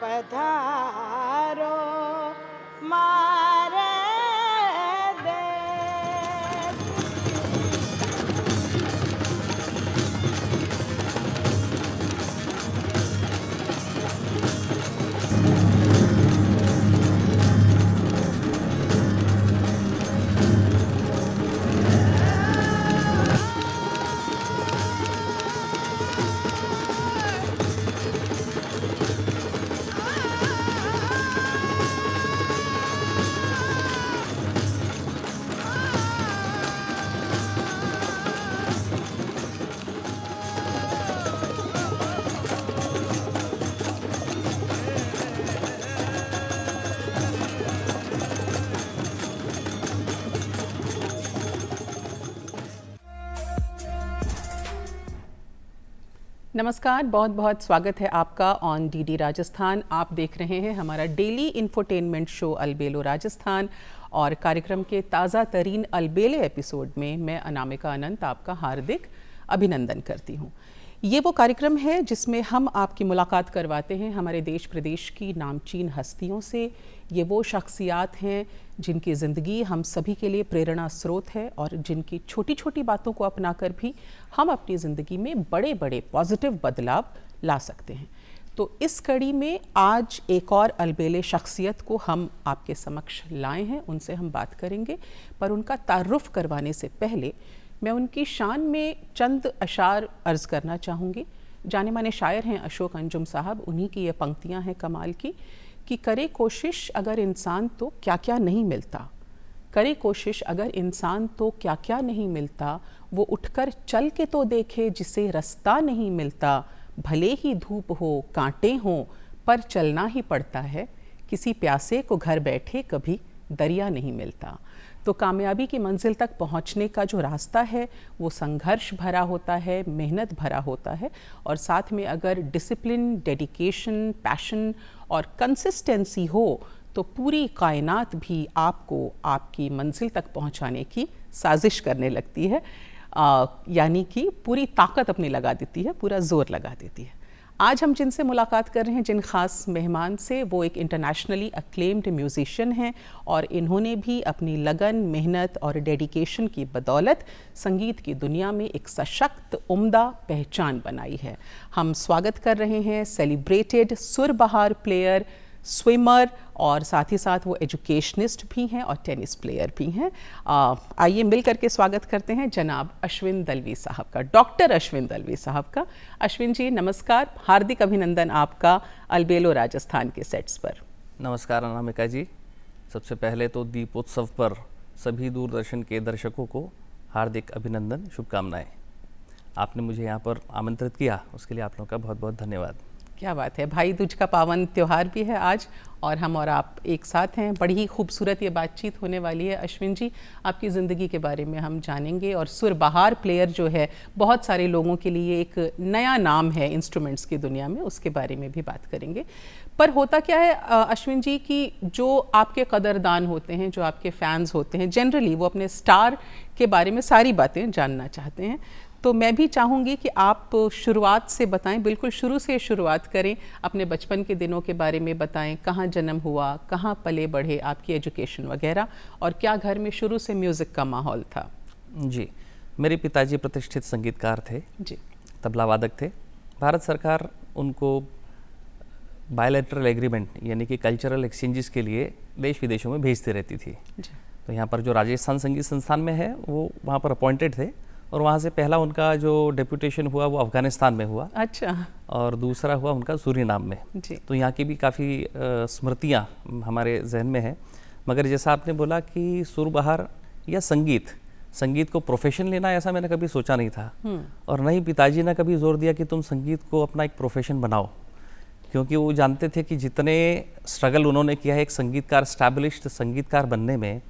पधारो मारे देश। नमस्कार, बहुत बहुत स्वागत है आपका ऑन डीडी राजस्थान। आप देख रहे हैं हमारा डेली इंफोटेनमेंट शो अलबेलो राजस्थान और कार्यक्रम के ताज़ा तरीन अलबेले एपिसोड में मैं अनामिका अनंत आपका हार्दिक अभिनंदन करती हूँ। ये वो कार्यक्रम है जिसमें हम आपकी मुलाकात करवाते हैं हमारे देश प्रदेश की नामचीन हस्तियों से। ये वो शख्सियात हैं जिनकी ज़िंदगी हम सभी के लिए प्रेरणा स्रोत है और जिनकी छोटी छोटी बातों को अपनाकर भी हम अपनी ज़िंदगी में बड़े बड़े पॉजिटिव बदलाव ला सकते हैं। तो इस कड़ी में आज एक और अलबेले शख्सियत को हम आपके समक्ष लाए हैं, उनसे हम बात करेंगे। पर उनका तारुफ करवाने से पहले मैं उनकी शान में चंद अशार अर्ज़ करना चाहूँगी। जाने माने शायर हैं अशोक अंजुम साहब, उन्हीं की ये पंक्तियाँ हैं कमाल की कि करे कोशिश अगर इंसान तो क्या क्या नहीं मिलता, करे कोशिश अगर इंसान तो क्या क्या नहीं मिलता, वो उठकर चल के तो देखे जिसे रास्ता नहीं मिलता, भले ही धूप हो कांटे हों पर चलना ही पड़ता है, किसी प्यासे को घर बैठे कभी दरिया नहीं मिलता। तो कामयाबी की मंजिल तक पहुंचने का जो रास्ता है वो संघर्ष भरा होता है, मेहनत भरा होता है और साथ में अगर डिसिप्लिन, डेडिकेशन, पैशन और कंसिस्टेंसी हो तो पूरी कायनात भी आपको आपकी मंजिल तक पहुंचाने की साजिश करने लगती है, यानी कि पूरी ताकत अपनी लगा देती है, पूरा जोर लगा देती है। आज हम जिनसे मुलाकात कर रहे हैं, जिन खास मेहमान से, वो एक इंटरनेशनली अक्लेम्ड म्यूजिशियन हैं और इन्होंने भी अपनी लगन, मेहनत और डेडिकेशन की बदौलत संगीत की दुनिया में एक सशक्त, उम्दा पहचान बनाई है। हम स्वागत कर रहे हैं सेलिब्रेटेड सुरबहार प्लेयर, स्विमर और साथ ही साथ वो एजुकेशनिस्ट भी हैं और टेनिस प्लेयर भी हैं। आइए मिल करके स्वागत करते हैं जनाब अश्विन दलवी साहब का, डॉक्टर अश्विन दलवी साहब का। अश्विन जी नमस्कार, हार्दिक अभिनंदन आपका अलबेलो राजस्थान के सेट्स पर। नमस्कार अनामिका जी, सबसे पहले तो दीपोत्सव पर सभी दूरदर्शन के दर्शकों को हार्दिक अभिनंदन, शुभकामनाएं। आपने मुझे यहाँ पर आमंत्रित किया, उसके लिए आप लोगों का बहुत बहुत धन्यवाद। क्या बात है, भाई दूज का पावन त्यौहार भी है आज और हम और आप एक साथ हैं। बड़ी ही खूबसूरत ये बातचीत होने वाली है। अश्विन जी, आपकी ज़िंदगी के बारे में हम जानेंगे और सुरबहार प्लेयर जो है बहुत सारे लोगों के लिए एक नया नाम है इंस्ट्रूमेंट्स की दुनिया में, उसके बारे में भी बात करेंगे। पर होता क्या है अश्विन जी कि जो आपके कदरदान होते हैं, जो आपके फैंस होते हैं, जनरली वो अपने स्टार के बारे में सारी बातें जानना चाहते हैं। तो मैं भी चाहूँगी कि आप शुरुआत से बताएं, बिल्कुल शुरू से शुरुआत करें, अपने बचपन के दिनों के बारे में बताएं, कहाँ जन्म हुआ, कहाँ पले बढ़े, आपकी एजुकेशन वगैरह, और क्या घर में शुरू से म्यूज़िक का माहौल था। जी, मेरे पिताजी प्रतिष्ठित संगीतकार थे जी, तबला वादक थे। भारत सरकार उनको बायलैटरल एग्रीमेंट यानी कि कल्चरल एक्सचेंजेस के लिए देश विदेशों में भेजती रहती थी। जी, तो यहाँ पर जो राजस्थान संगीत संस्थान में है वो वहाँ पर अपॉइंटेड थे और वहाँ से पहला उनका जो डेप्यूटेशन हुआ वो अफ़गानिस्तान में हुआ। अच्छा। और दूसरा हुआ उनका सूरीनाम में। जी, तो यहाँ की भी काफ़ी स्मृतियाँ हमारे जहन में हैं। मगर जैसा आपने बोला कि सुरबहार या संगीत को प्रोफेशन लेना, ऐसा मैंने कभी सोचा नहीं था और न ही पिताजी ने कभी जोर दिया कि तुम संगीत को अपना एक प्रोफेशन बनाओ, क्योंकि वो जानते थे कि जितने स्ट्रगल उन्होंने किया है एक संगीतकार, एस्टैब्लिश्ड संगीतकार बनने में,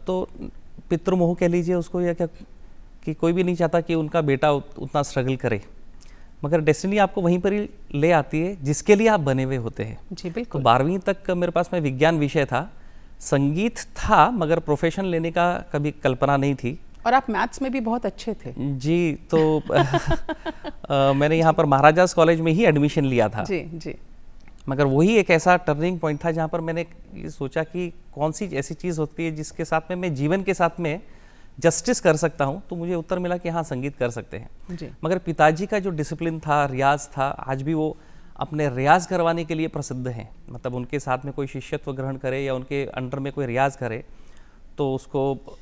तो पितृमोह कह लीजिए उसको, या क्या कि कोई भी नहीं चाहता कि उनका बेटा उतना स्ट्रगल करे। मगर डेस्टिनी आपको वहीं पर ही ले आती है जिसके लिए आप बने हुए होते हैं। जी तो बिल्कुल। 12वीं तक मेरे पास में विज्ञान विषय था, संगीत था मगर प्रोफेशन लेने का कभी कल्पना नहीं थी। और आप मैथ्स में भी बहुत अच्छे थे। जी, तो मैंने यहाँ पर महाराजास कॉलेज में ही एडमिशन लिया था। जी जी। मगर वही एक ऐसा टर्निंग पॉइंट था जहाँ पर मैंने ये सोचा कि कौन सी ऐसी चीज़ होती है जिसके साथ में मैं जीवन के साथ में जस्टिस कर सकता हूँ। तो मुझे उत्तर मिला कि हाँ, संगीत कर सकते हैं जी। मगर पिताजी का जो डिसिप्लिन था, रियाज था, आज भी वो अपने रियाज करवाने के लिए प्रसिद्ध हैं। मतलब उनके साथ में कोई शिष्यत्व ग्रहण करे या उनके अंडर में कोई रियाज करे तो उसको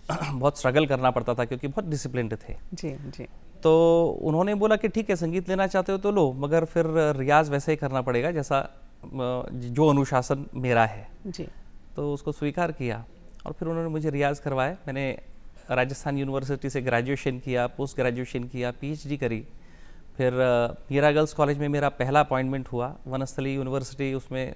बहुत स्ट्रगल करना पड़ता था क्योंकि बहुत डिसिप्लिन्ड थे। जी जी। तो उन्होंने बोला कि ठीक है, संगीत लेना चाहते हो तो लो, मगर फिर रियाज वैसे ही करना पड़ेगा जैसा जो अनुशासन मेरा है। जी। तो उसको स्वीकार किया और फिर उन्होंने मुझे रियाज करवाया। मैंने राजस्थान यूनिवर्सिटी से ग्रेजुएशन किया, पोस्ट ग्रेजुएशन किया, पीएचडी करी। फिर मीरा गर्ल्स कॉलेज में मेरा पहला अपॉइंटमेंट हुआ, वनस्थली यूनिवर्सिटी, उसमें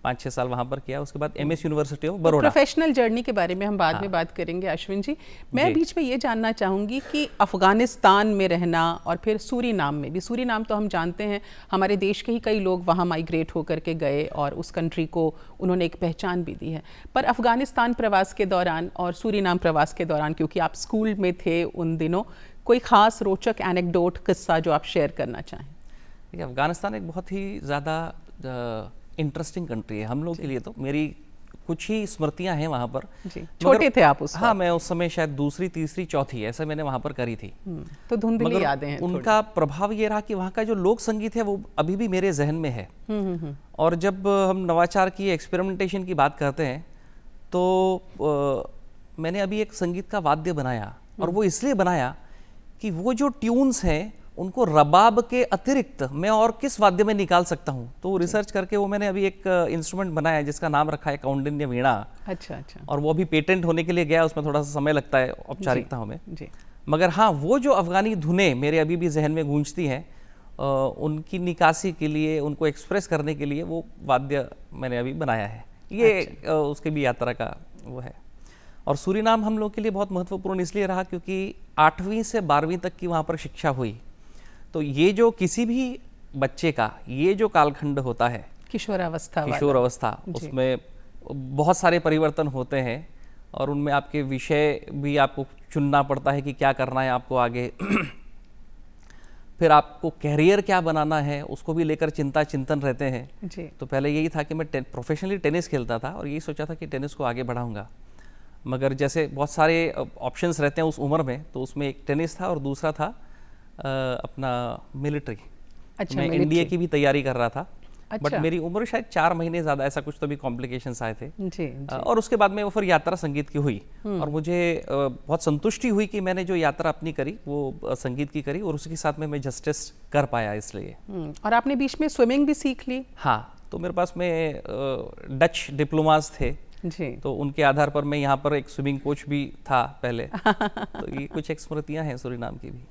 5-6 साल वहाँ पर किया। उसके बाद MS university of Baroda. Professional journey के बारे में हम बाद में बात करेंगे अश्विन जी। मैं बीच में ये जानना चाहूँगी कि अफ़गानिस्तान में रहना और फिर सूरीनाम में भी, सूरीनाम तो हम जानते हैं हमारे देश के ही कई लोग वहाँ माइग्रेट होकर के गए और उस कंट्री को उन्होंने एक पहचान भी दी है, पर अफ़गानिस्तान प्रवास के दौरान और सूरीनाम प्रवास के दौरान, क्योंकि आप स्कूल में थे उन दिनों, कोई ख़ास रोचक एनेक्डोट, किस्सा जो आप शेयर करना चाहें? देखिए, अफ़गानिस्तान एक बहुत ही ज़्यादा इंटरेस्टिंग कंट्री है हम लोग के लिए। तो मेरी कुछ ही स्मृतियां हैं वहाँ पर। छोटे थे आप उस हाँ, मैं उस समय शायद दूसरी, तीसरी, चौथी ऐसे मैंने वहाँ पर करी थी। तो धुंधली यादें हैं। उनका प्रभाव ये रहा कि वहाँ का जो लोक संगीत है वो अभी भी मेरे जहन में है। और जब हम नवाचार की, एक्सपेरिमेंटेशन की बात करते हैं तो मैंने अभी एक संगीत का वाद्य बनाया, और वो इसलिए बनाया कि वो जो ट्यून्स हैं उनको रबाब के अतिरिक्त मैं और किस वाद्य में निकाल सकता हूँ। तो रिसर्च करके वो मैंने अभी एक इंस्ट्रूमेंट बनाया जिसका नाम रखा है कौंडिन्य वीणा। अच्छा अच्छा। और वो अभी पेटेंट होने के लिए गया, उसमें थोड़ा सा समय लगता है औपचारिकताओं में जी। मगर हाँ, वो जो अफगानी धुनें मेरे अभी भी जहन में गूंजती हैं, उनकी निकासी के लिए, उनको एक्सप्रेस करने के लिए वो वाद्य मैंने अभी बनाया है। ये उसके भी यात्रा का वो है। और सूरीनाम हम लोग के लिए बहुत महत्वपूर्ण इसलिए रहा क्योंकि 8वीं से 12वीं तक की वहाँ पर शिक्षा हुई। तो ये जो किसी भी बच्चे का ये जो कालखंड होता है, किशोरावस्था, उसमें बहुत सारे परिवर्तन होते हैं और उनमें आपके विषय भी आपको चुनना पड़ता है कि क्या करना है आपको आगे। फिर आपको कैरियर क्या बनाना है उसको भी लेकर चिंतन रहते हैं जी। तो पहले यही था कि मैं प्रोफेशनली टेनिस खेलता था और यही सोचा था कि टेनिस को आगे बढ़ाऊंगा, मगर जैसे बहुत सारे ऑप्शंस रहते हैं उस उम्र में, तो उसमें एक टेनिस था और दूसरा था अपना मिलिट्री। अच्छा, मैं एनडीए की भी तैयारी कर रहा था। अच्छा। बट मेरी उम्र शायद 4 महीने ज़्यादा, ऐसा कुछ तो भी कॉम्प्लिकेशंस आए थे जी। और उसके बाद में वो फिर यात्रा संगीत की हुई और मुझे बहुत संतुष्टि हुई कि मैंने जो यात्रा अपनी करी वो संगीत की करी और उसके साथ में मैं जस्टिस कर पाया इसलिए। और आपने बीच में स्विमिंग भी सीख ली? हाँ, तो मेरे पास में डच डिप्लोमास थे जी। तो उनके आधार पर मैं यहाँ पर एक स्विमिंग कोच भी था पहले। तो ये कुछ एक स्मृतियाँ हैं सूरीनाम की भी।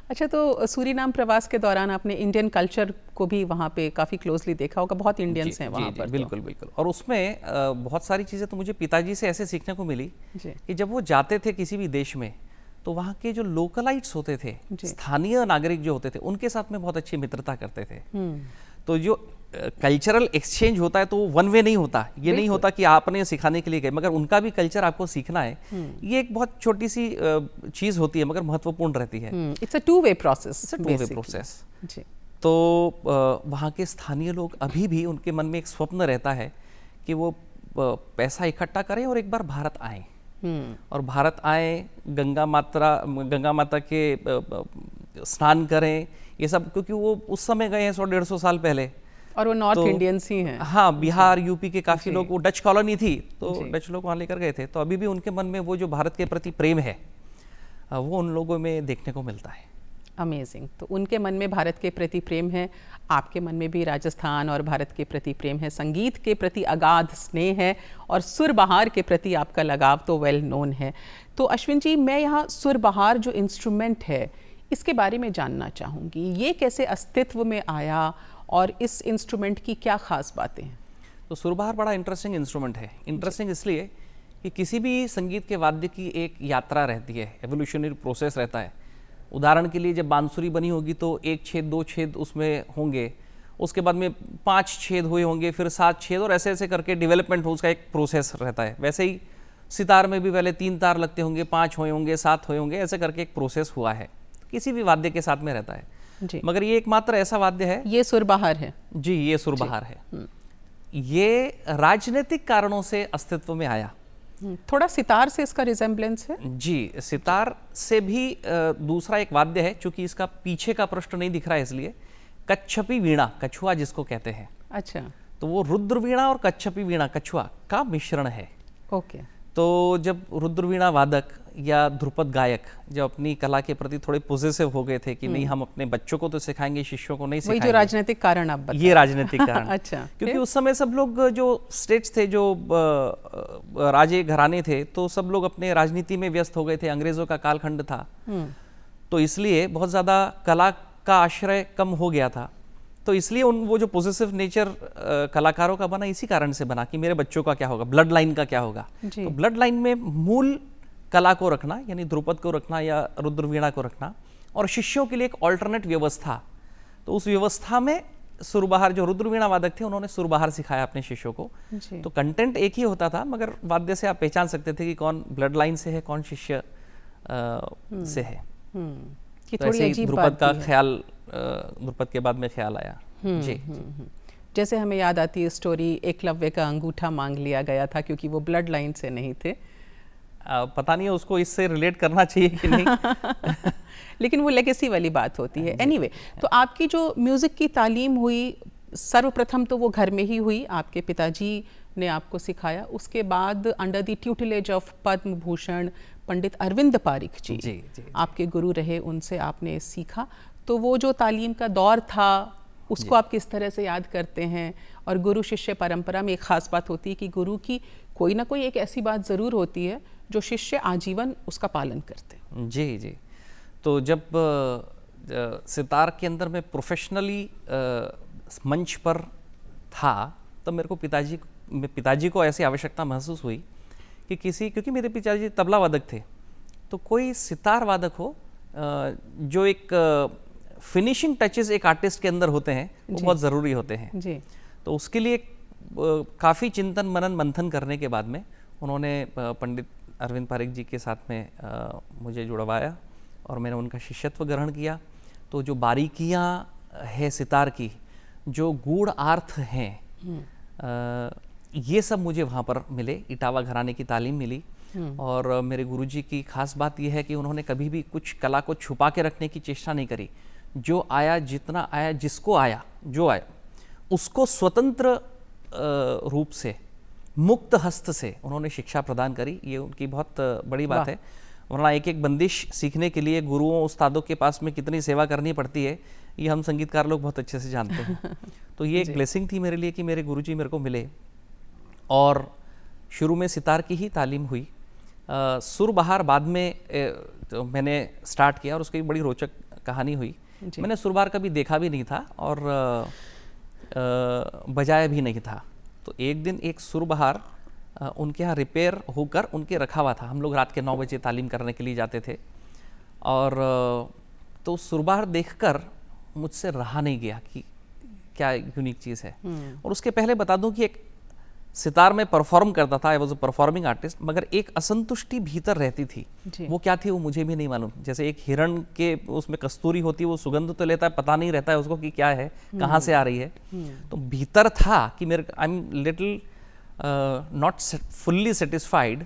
अच्छा, तो सूरीनाम प्रवास के दौरान आपने इंडियन कल्चर को भी वहाँ पे काफ़ी क्लोजली देखा होगा, बहुत इंडियंस हैं वहाँ पर। बिल्कुल बिल्कुल। और उसमें बहुत सारी चीज़ें तो मुझे पिताजी से ऐसे सीखने को मिली कि जब वो जाते थे किसी भी देश में तो वहाँ के जो लोकलाइट्स होते थे, स्थानीय नागरिक जो होते थे, उनके साथ में बहुत अच्छी मित्रता करते थे। तो जो कल्चरल एक्सचेंज होता है तो वो वन वे नहीं होता, ये नहीं होता कि आपने सिखाने के लिए गए, मगर उनका भी कल्चर आपको सीखना है। ये एक बहुत छोटी सी चीज होती है मगर महत्वपूर्ण रहती है। It's a two way process. तो वहाँ के स्थानीय लोग अभी भी, उनके मन में एक स्वप्न रहता है कि वो पैसा इकट्ठा करें और एक बार भारत आए और भारत आए, गंगा माता के स्नान करें, ये सब, क्योंकि वो उस समय गए हैं 100-150 साल पहले और वो नॉर्थ इंडियंस ही हैं। हाँ, बिहार यूपी के काफी लोग, वो डच कॉलोनी थी तो डच लोग वहाँ लेकर गए थे। तो अभी भी उनके मन में वो जो भारत के प्रति प्रेम है वो उन लोगों में देखने को मिलता है। अमेजिंग। तो उनके मन में भारत के प्रति प्रेम है, आपके मन में भी राजस्थान और भारत के प्रति प्रेम है, संगीत के प्रति अगाध स्नेह है और सुरबहार के प्रति आपका लगाव तो वेल नोन है। तो अश्विन जी, मैं यहाँ सुरबहार जो इंस्ट्रूमेंट है इसके बारे में जानना चाहूँगी, ये कैसे अस्तित्व में आया और इस इंस्ट्रूमेंट की क्या खास बातें हैं? तो सुरबहार बड़ा इंटरेस्टिंग इंस्ट्रूमेंट है। इंटरेस्टिंग इसलिए कि किसी भी संगीत के वाद्य की एक यात्रा रहती है, एवोल्यूशनरी प्रोसेस रहता है। उदाहरण के लिए जब बांसुरी बनी होगी तो 1 छेद 2 छेद उसमें होंगे, उसके बाद में 5 छेद हुए होंगे, फिर 7 छेद, और ऐसे ऐसे करके डेवलपमेंट हो, उसका एक प्रोसेस रहता है। वैसे ही सितार में भी पहले 3 तार लगते होंगे, 5 हुए होंगे, 7 हुए होंगे, ऐसे करके एक प्रोसेस हुआ है, किसी भी वाद्य के साथ में रहता है। जी। मगर ये एकमात्र ऐसा वाद्य है, ये सुरबहार है जी, ये सुरबहार है। ये राजनीतिक कारणों से अस्तित्व में आया। थोड़ा सितार से इसका रिजेम्बलेंस है। जी, सितार से भी दूसरा एक वाद्य है, चूंकि इसका पीछे का पृष्ठ नहीं दिख रहा है इसलिए, कच्छपी वीणा, कछुआ जिसको कहते हैं। अच्छा, तो वो रुद्र वीणा और कच्छपी वीणा, कछुआ का मिश्रण है। ओके। तो जब रुद्र वीणा वादक या ध्रुपद गायक जब अपनी कला के प्रति थोड़े पॉजिटिव हो गए थे कि नहीं, हम अपने बच्चों को तो सिखाएंगे, शिष्यों को नहीं वही सिखाएंगे। जो राजनीतिक कारण आप बता, ये राजनीतिक कारण। अच्छा, क्योंकि उस समय सब लोग जो स्टेट्स थे, जो राजे घराने थे, तो सब लोग अपने राजनीति में व्यस्त हो गए थे, अंग्रेजों का कालखंड था, तो इसलिए बहुत ज़्यादा कला का आश्रय कम हो गया था। तो इसलिए वो जो पॉजिटिव नेचर कलाकारों का बना, इसी कारण से बना कि मेरे बच्चों का क्या होगा, ब्लड लाइन का क्या होगा। तो ब्लड लाइन में मूल कला को रखना, यानी ध्रुपद को रखना या रुद्रवीणा को रखना, और शिष्यों के लिए एक ऑल्टरनेट व्यवस्था। तो उस व्यवस्था में सुरबहार, जो रुद्रवीणा वादक थे, उन्होंने सुरबहार सिखाया अपने शिष्यों को। तो कंटेंट एक ही होता था, मगर वाद्य से आप पहचान सकते थे कि कौन ब्लड लाइन से है, कौन शिष्य से है। कि तो थोड़ी ऐसे ही अजीब ध्रुपद बात का भी है। ख्याल, ध्रुपद के बाद में ख्याल आया। जी, जैसे हमें याद आती है स्टोरी, एकलव्य का अंगूठा मांग लिया गया था क्योंकि वो ब्लड लाइन से नहीं थे। पता नहीं है उसको इससे रिलेट करना चाहिए कि नहीं। लेकिन वो लेगेसी वाली बात होती है। एनीवे, तो आपकी जो म्यूजिक की तालीम हुई, सर्वप्रथम तो वो घर में ही हुई, आपके पिताजी ने आपको सिखाया। उसके बाद under the ट्यूटिलेज of Padma Bhushan पंडित अरविंद पारिक जी, आपके गुरु रहे, उनसे आपने सीखा। तो वो जो तालीम का दौर था, उसको आप किस तरह से याद करते हैं? और गुरु शिष्य परंपरा में एक खास बात होती है कि गुरु की कोई ना कोई एक ऐसी बात ज़रूर होती है जो शिष्य आजीवन उसका पालन करते हैं। जी जी। तो जब सितार के अंदर मैं प्रोफेशनली मंच पर था, तब मेरे को पिताजी को ऐसी आवश्यकता महसूस हुई कि क्योंकि मेरे पिताजी तबला वादक थे, तो कोई सितार वादक हो जो एक फिनिशिंग टचेस एक आर्टिस्ट के अंदर होते हैं, वो बहुत ज़रूरी होते हैं जी। तो उसके लिए काफ़ी चिंतन मनन मंथन करने के बाद में उन्होंने पंडित अरविंद पारिक जी के साथ में मुझे जुड़वाया और मैंने उनका शिष्यत्व ग्रहण किया। तो जो बारीकियाँ है सितार की, जो गूढ़ अर्थ हैं, ये सब मुझे वहाँ पर मिले। इटावा घराने की तालीम मिली। और मेरे गुरुजी की खास बात यह है कि उन्होंने कभी भी कुछ कला को छुपा के रखने की चेष्टा नहीं करी। जो आया, जितना आया, जिसको आया, जो आया, उसको स्वतंत्र रूप से, मुक्त हस्त से उन्होंने शिक्षा प्रदान करी। ये उनकी बहुत बड़ी बात है। वरना एक एक बंदिश सीखने के लिए गुरुओं उस्तादों के पास में कितनी सेवा करनी पड़ती है, ये हम संगीतकार लोग बहुत अच्छे से जानते हैं। तो ये एक ब्लेसिंग थी मेरे लिए कि मेरे गुरुजी मेरे को मिले। और शुरू में सितार की ही तालीम हुई। सुरबहार बाद में तो मैंने स्टार्ट किया और उसकी एक बड़ी रोचक कहानी हुई। मैंने सुरबहार कभी देखा भी नहीं था और बजाया भी नहीं था। तो एक दिन एक सुरबहार उनके यहाँ रिपेयर होकर उनके रखा हुआ था। हम लोग रात के 9 बजे तालीम करने के लिए जाते थे और तो सुरबहार देखकर मुझसे रहा नहीं गया कि क्या यूनिक चीज़ है। और उसके पहले बता दूं कि एक सितार में परफॉर्म करता था, I was a performing artist, मगर एक असंतुष्टि भीतर रहती थी। वो क्या थी वो मुझे भी नहीं मालूम। जैसे एक हिरण के उसमें कस्तूरी होती है, वो सुगंध तो लेता है, पता नहीं रहता है उसको कि क्या है, कहाँ से आ रही है। तो भीतर था कि मेरे I am little not fully satisfied.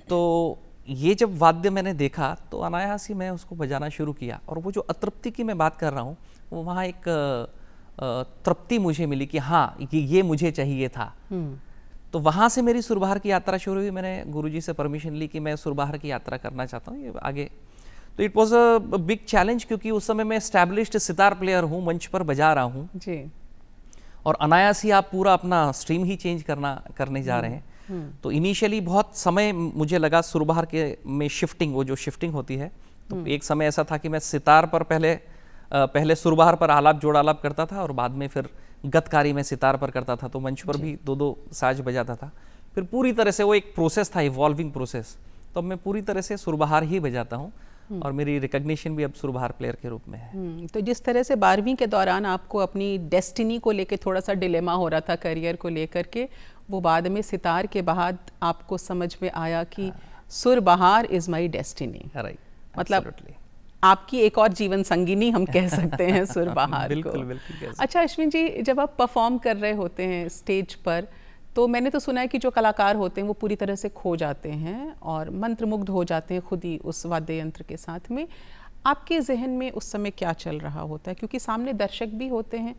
तो ये जब वाद्य मैंने देखा तो अनायास ही मैं उसको बजाना शुरू किया। और वो जो अतृप्ति की मैं बात कर रहा हूँ, वो वहाँ एक तृप्ति मुझे मिली कि हाँ ये मुझे चाहिए था। तो वहाँ से मेरी सुरबहार की यात्रा शुरू हुई। मैंने गुरुजी से परमिशन ली कि मैं सुरबहार की यात्रा करना चाहता हूँ ये आगे। तो it was a big challenge, क्योंकि उस समय मैं एस्टैब्लिश्ड सितार प्लेयर हूँ, मंच पर बजा रहा हूँ जी। और अनायास ही आप पूरा अपना स्ट्रीम ही चेंज करने जा रहे हैं। तो इनिशियली बहुत समय मुझे लगा सुरबहार के में शिफ्टिंग, वो जो शिफ्टिंग होती है। तो एक समय ऐसा था कि मैं सितार पर पहले सुरबहार पर आलाप जोड़ आलाप करता था और बाद में फिर गतकारी में सितार पर करता था। तो मंच पर भी 2-2 साज बजाता था। फिर पूरी तरह से वो एक प्रोसेस था, इवॉल्विंग प्रोसेस। तो अब मैं पूरी तरह से सुरबहार ही बजाता हूँ और मेरी रिकग्निशन भी अब सुरबहार प्लेयर के रूप में है। तो जिस तरह से 12वीं के दौरान आपको अपनी डेस्टिनी को लेकर थोड़ा सा डिलेमा हो रहा था, करियर को लेकर के, वो बाद में सितार के बाद आपको समझ में आया कि सुरबहार इज माई डेस्टिनी। राइट, मतलब आपकी एक और जीवन संगिनी हम कह सकते हैं सुर बहार बिल्कुल, को। बिल्कुल। अच्छा अश्विन जी, जब आप परफॉर्म कर रहे होते हैं स्टेज पर, तो मैंने तो सुना है कि जो कलाकार होते हैं वो पूरी तरह से खो जाते हैं और मंत्रमुग्ध हो जाते हैं खुद ही उस वाद्य यंत्र के साथ में। आपके जहन में उस समय क्या चल रहा होता है? क्योंकि सामने दर्शक भी होते हैं,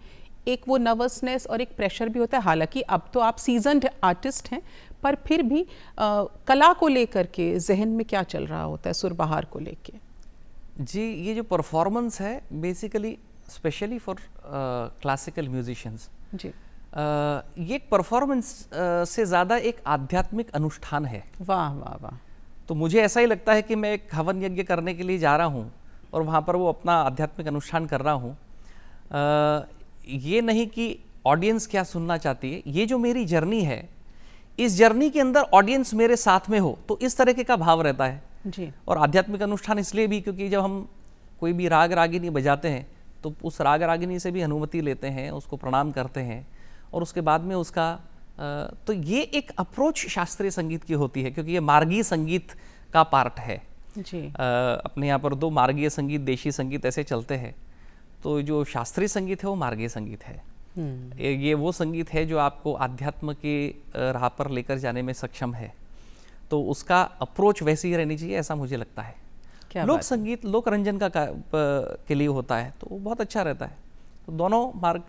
एक वो नर्वसनेस और एक प्रेशर भी होता है। हालांकि अब तो आप सीजन्ड आर्टिस्ट हैं, पर फिर भी कला को लेकर के जहन में क्या चल रहा होता है सुर बहार को लेके? जी, ये जो परफॉर्मेंस है basically specially for classical musicians जी, ये एक परफॉर्मेंस से ज़्यादा एक आध्यात्मिक अनुष्ठान है। वाह वाह वाह। तो मुझे ऐसा ही लगता है कि मैं एक हवन यज्ञ करने के लिए जा रहा हूँ और वहाँ पर वो अपना आध्यात्मिक अनुष्ठान कर रहा हूँ। ये नहीं कि ऑडियंस क्या सुनना चाहती है, ये जो मेरी जर्नी है, इस जर्नी के अंदर ऑडियंस मेरे साथ में हो, तो इस तरह का भाव रहता है जी। और आध्यात्मिक अनुष्ठान इसलिए भी क्योंकि जब हम कोई भी राग रागिनी बजाते हैं तो उस राग रागिनी से भी अनुमति लेते हैं, उसको प्रणाम करते हैं और उसके बाद में उसका तो ये एक अप्रोच शास्त्रीय संगीत की होती है क्योंकि ये मार्गीय संगीत का पार्ट है जी। अपने यहाँ पर दो मार्गीय संगीत, देशी संगीत ऐसे चलते हैं। तो जो शास्त्रीय संगीत है वो मार्गीय संगीत है। ये वो संगीत है जो आपको अध्यात्म के राह पर लेकर जाने में सक्षम है। तो उसका अप्रोच वैसी ही रहनी चाहिए, ऐसा मुझे लगता है। लोक संगीत लोक रंजन के लिए होता है तो वो बहुत अच्छा रहता है। तो दोनों मार्ग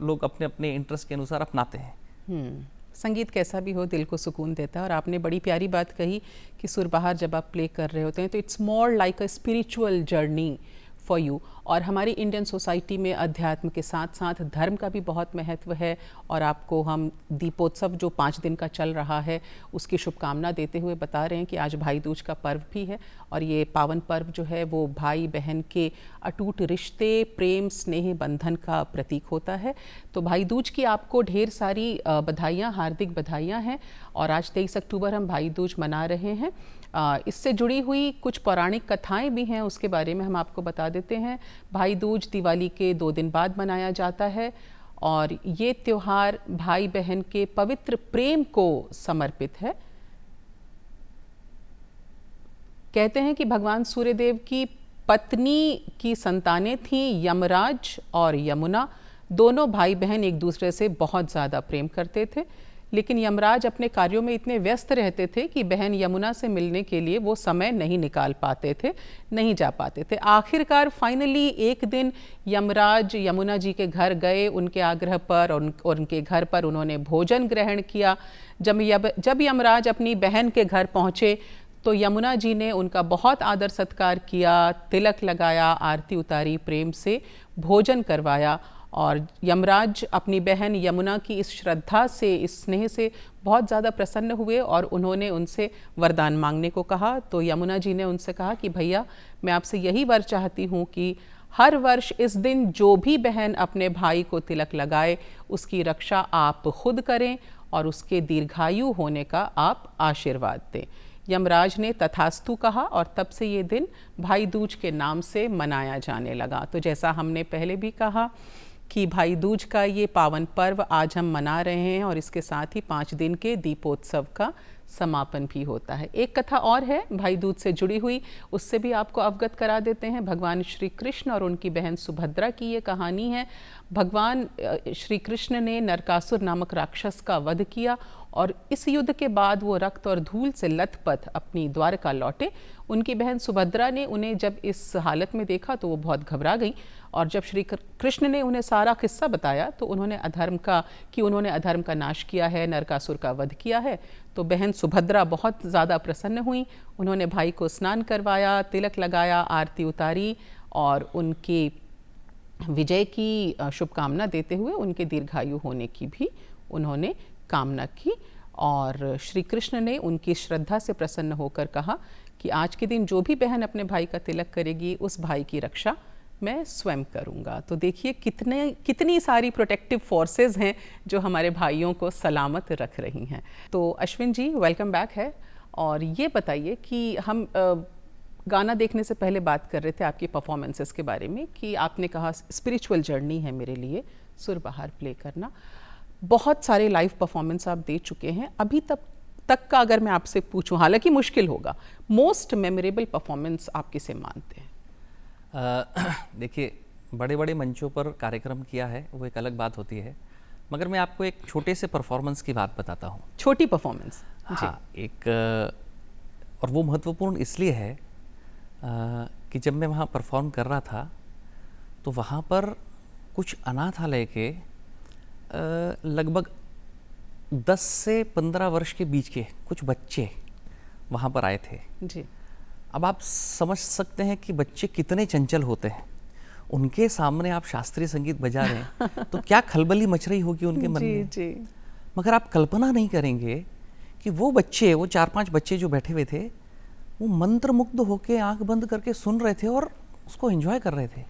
लोग अपने अपने इंटरेस्ट के अनुसार अपनाते हैं। संगीत कैसा भी हो दिल को सुकून देता है। और आपने बड़ी प्यारी बात कही कि सुर बहार जब आप प्ले कर रहे होते हैं तो it's more like a spiritual journey for you. और हमारी इंडियन सोसाइटी में अध्यात्म के साथ साथ धर्म का भी बहुत महत्व है। और आपको हम दीपोत्सव जो 5 दिन का चल रहा है उसकी शुभकामना देते हुए बता रहे हैं कि आज भाई दूज का पर्व भी है और ये पावन पर्व जो है वो भाई बहन के अटूट रिश्ते, प्रेम, स्नेह, बंधन का प्रतीक होता है। तो भाई दूज की आपको ढेर सारी बधाइयाँ, हार्दिक बधाइयाँ हैं। और आज 23 अक्टूबर हम भाई दूज मना रहे हैं। इससे जुड़ी हुई कुछ पौराणिक कथाएं भी हैं, उसके बारे में हम आपको बता देते हैं। भाई दूज दिवाली के 2 दिन बाद मनाया जाता है और ये त्योहार भाई बहन के पवित्र प्रेम को समर्पित है। कहते हैं कि भगवान सूर्यदेव की पत्नी की संतानें थीं यमराज और यमुना। दोनों भाई बहन एक दूसरे से बहुत ज़्यादा प्रेम करते थे, लेकिन यमराज अपने कार्यों में इतने व्यस्त रहते थे कि बहन यमुना से मिलने के लिए वो समय नहीं निकाल पाते थे, नहीं जा पाते थे। आखिरकार फाइनली एक दिन यमराज यमुना जी के घर गए, उनके आग्रह पर और उनके घर पर उन्होंने भोजन ग्रहण किया। जब यमराज अपनी बहन के घर पहुँचे तो यमुना जी ने उनका बहुत आदर सत्कार किया, तिलक लगाया, आरती उतारी, प्रेम से भोजन करवाया। और यमराज अपनी बहन यमुना की इस श्रद्धा से, इस स्नेह से बहुत ज़्यादा प्रसन्न हुए और उन्होंने उनसे वरदान मांगने को कहा। तो यमुना जी ने उनसे कहा कि भैया, मैं आपसे यही वर चाहती हूँ कि हर वर्ष इस दिन जो भी बहन अपने भाई को तिलक लगाए उसकी रक्षा आप खुद करें और उसके दीर्घायु होने का आप आशीर्वाद दें। यमराज ने तथास्तु कहा और तब से ये दिन भाई दूज के नाम से मनाया जाने लगा। तो जैसा हमने पहले भी कहा कि भाई दूज का ये पावन पर्व आज हम मना रहे हैं और इसके साथ ही 5 दिन के दीपोत्सव का समापन भी होता है। एक कथा और है भाई दूज से जुड़ी हुई, उससे भी आपको अवगत करा देते हैं। भगवान श्री कृष्ण और उनकी बहन सुभद्रा की ये कहानी है। भगवान श्री कृष्ण ने नरकासुर नामक राक्षस का वध किया और इस युद्ध के बाद वो रक्त और धूल से लथपथ अपनी द्वारका लौटे। उनकी बहन सुभद्रा ने उन्हें जब इस हालत में देखा तो वो बहुत घबरा गई और जब श्री कृष्ण ने उन्हें सारा किस्सा बताया तो उन्होंने अधर्म का नाश किया है, नरकासुर का वध किया है। तो बहन सुभद्रा बहुत ज़्यादा प्रसन्न हुई। उन्होंने भाई को स्नान करवाया, तिलक लगाया, आरती उतारी और उनकी विजय की शुभकामना देते हुए उनके दीर्घायु होने की भी उन्होंने कामना की। और श्री कृष्ण ने उनकी श्रद्धा से प्रसन्न होकर कहा कि आज के दिन जो भी बहन अपने भाई का तिलक करेगी उस भाई की रक्षा मैं स्वयं करूंगा। तो देखिए कितनी सारी प्रोटेक्टिव फोर्सेस हैं जो हमारे भाइयों को सलामत रख रही हैं। तो अश्विन जी, वेलकम बैक है। और ये बताइए कि हम गाना देखने से पहले बात कर रहे थे आपकी परफॉर्मेंसेस के बारे में कि आपने कहा स्पिरिचुअल जर्नी है मेरे लिए सुर बहार प्ले करना। बहुत सारे लाइव परफॉर्मेंस आप दे चुके हैं। अभी तक का अगर मैं आपसे पूछूं, हालांकि मुश्किल होगा, मोस्ट मेमोरेबल परफॉर्मेंस आप किसे मानते हैं? देखिए, बड़े बड़े मंचों पर कार्यक्रम किया है वो एक अलग बात होती है, मगर मैं आपको एक छोटे से परफॉर्मेंस की बात बताता हूँ। छोटी परफॉर्मेंस। हाँ, एक और वो महत्वपूर्ण इसलिए है कि जब मैं वहाँ परफॉर्म कर रहा था तो वहाँ पर कुछ अनाथालय के लगभग 10 से 15 वर्ष के बीच के कुछ बच्चे वहाँ पर आए थे जी। अब आप समझ सकते हैं कि बच्चे कितने चंचल होते हैं। उनके सामने आप शास्त्रीय संगीत बजा रहे हैं तो क्या खलबली मच रही होगी उनके मन में। जी। मगर आप कल्पना नहीं करेंगे कि वो बच्चे, वो 4-5 बच्चे जो बैठे हुए थे, वो मंत्रमुग्ध होकर आंख बंद करके सुन रहे थे और उसको एंजॉय कर रहे थे।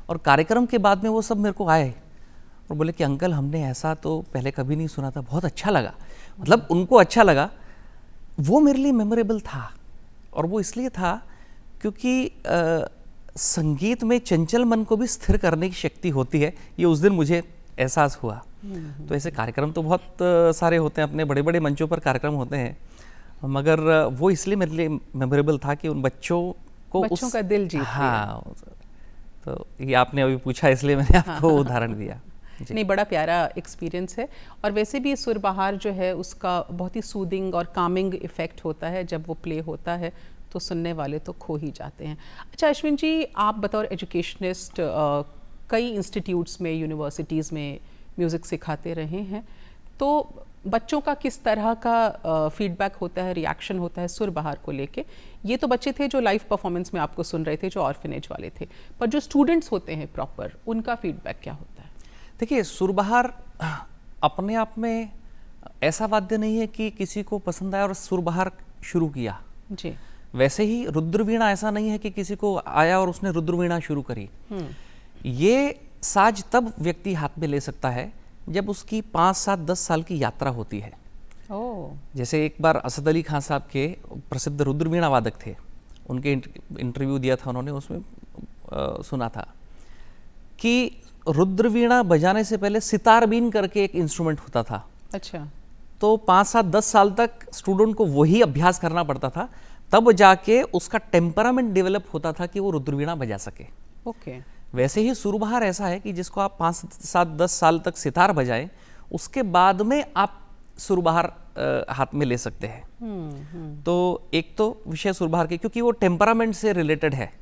और कार्यक्रम के बाद में वो सब मेरे को आए और बोले कि अंकल, हमने ऐसा तो पहले कभी नहीं सुना था, बहुत अच्छा लगा। मतलब उनको अच्छा लगा। वो मेरे लिए मेमोरेबल था और वो इसलिए था क्योंकि संगीत में चंचल मन को भी स्थिर करने की शक्ति होती है, ये उस दिन मुझे एहसास हुआ। तो ऐसे कार्यक्रम तो बहुत सारे होते हैं, अपने बड़े बड़े मंचों पर कार्यक्रम होते हैं, मगर वो इसलिए मेरे लिए मेमोरेबल था कि उन बच्चों का दिल जीत लिया। हाँ, तो ये आपने अभी पूछा इसलिए मैंने आपको उदाहरण दिया। नहीं, बड़ा प्यारा एक्सपीरियंस है। और वैसे भी सुरबहार जो है उसका बहुत ही सूदिंग और कामिंग इफ़ेक्ट होता है। जब वो प्ले होता है तो सुनने वाले तो खो ही जाते हैं। अच्छा अश्विन जी, आप बतौर एजुकेशनिस्ट कई इंस्टीट्यूट्स में, यूनिवर्सिटीज़ में म्यूज़िक सिखाते रहे हैं, तो बच्चों का किस तरह का फीडबैक होता है, रिएक्शन होता है सुरबहार को लेके? ये तो बच्चे थे जो लाइव परफॉर्मेंस में आपको सुन रहे थे, जो ऑर्फनेज वाले थे, पर जो स्टूडेंट्स होते हैं प्रॉपर, उनका फीडबैक क्या होता है? देखिए, सुरबहार अपने आप में ऐसा वाद्य नहीं है कि किसी को पसंद आया और सुरबहार शुरू किया जी। वैसे ही रुद्रवीणा ऐसा नहीं है कि किसी को आया और उसने रुद्रवीणा शुरू करी। ये साज तब व्यक्ति हाथ में ले सकता है जब उसकी 5, 7, 10 साल की यात्रा होती है। जैसे एक बार असद अली खान साहब के प्रसिद्ध रुद्रवीणा वादक थे, उनके इंटरव्यू दिया था उन्होंने, उसमें सुना था कि रुद्रवीणा बजाने से पहले सितार बीन करके एक इंस्ट्रूमेंट होता था। अच्छा। तो 5, 7, 10 साल तक स्टूडेंट को वही अभ्यास करना पड़ता था, तब जाके उसका टेम्परामेंट डेवलप होता था कि वो रुद्रवीणा बजा सके। ओके। वैसे ही सुरबहार ऐसा है कि जिसको आप 5, 7, 10 साल तक सितार बजाएं, उसके बाद में आप सुरबहार हाथ में ले सकते हैं। तो एक तो विषय सुरबहार के, क्योंकि वो टेम्परामेंट से रिलेटेड है,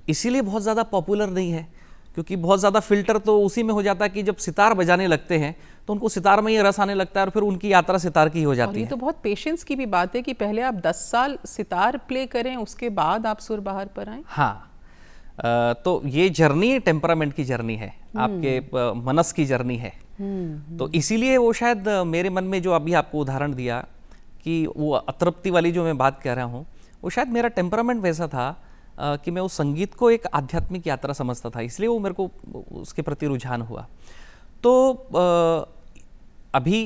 इसीलिए बहुत ज़्यादा पॉपुलर नहीं है, क्योंकि बहुत ज़्यादा फिल्टर तो उसी में हो जाता है कि जब सितार बजाने लगते हैं तो उनको सितार में ये रस आने लगता है और फिर उनकी यात्रा सितार की हो जाती है। ये तो बहुत पेशेंस की भी बात है कि पहले आप 10 साल सितार प्ले करें, उसके बाद आप सुरबहार पर आएं। हाँ, तो ये जर्नी टेम्परामेंट की जर्नी है, आपके मनस की जर्नी है। तो इसीलिए वो शायद मेरे मन में जो अभी आपको उदाहरण दिया कि वो अतृप्ति वाली जो मैं बात कह रहा हूँ, वो शायद मेरा टेम्परामेंट वैसा था कि मैं उस संगीत को एक आध्यात्मिक यात्रा समझता था, इसलिए वो मेरे को उसके प्रति रुझान हुआ। तो अभी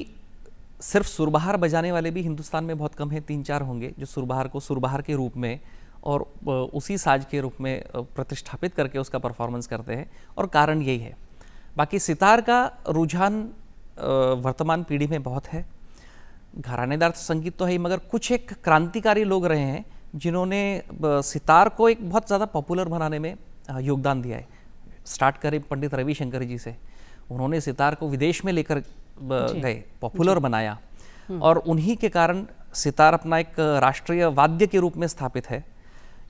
सिर्फ सुरबहार बजाने वाले भी हिंदुस्तान में बहुत कम हैं, 3-4 होंगे जो सुरबहार को सुरबहार के रूप में और उसी साज के रूप में प्रतिष्ठापित करके उसका परफॉर्मेंस करते हैं, और कारण यही है। बाकी सितार का रुझान वर्तमान पीढ़ी में बहुत है। घरानेदार संगीत तो है ही, मगर कुछ एक क्रांतिकारी लोग रहे हैं जिन्होंने सितार को एक बहुत ज़्यादा पॉपुलर बनाने में योगदान दिया है। स्टार्ट करें पंडित रविशंकर जी से, उन्होंने सितार को विदेश में लेकर गए, पॉपुलर बनाया, और उन्हीं के कारण सितार अपना एक राष्ट्रीय वाद्य के रूप में स्थापित है।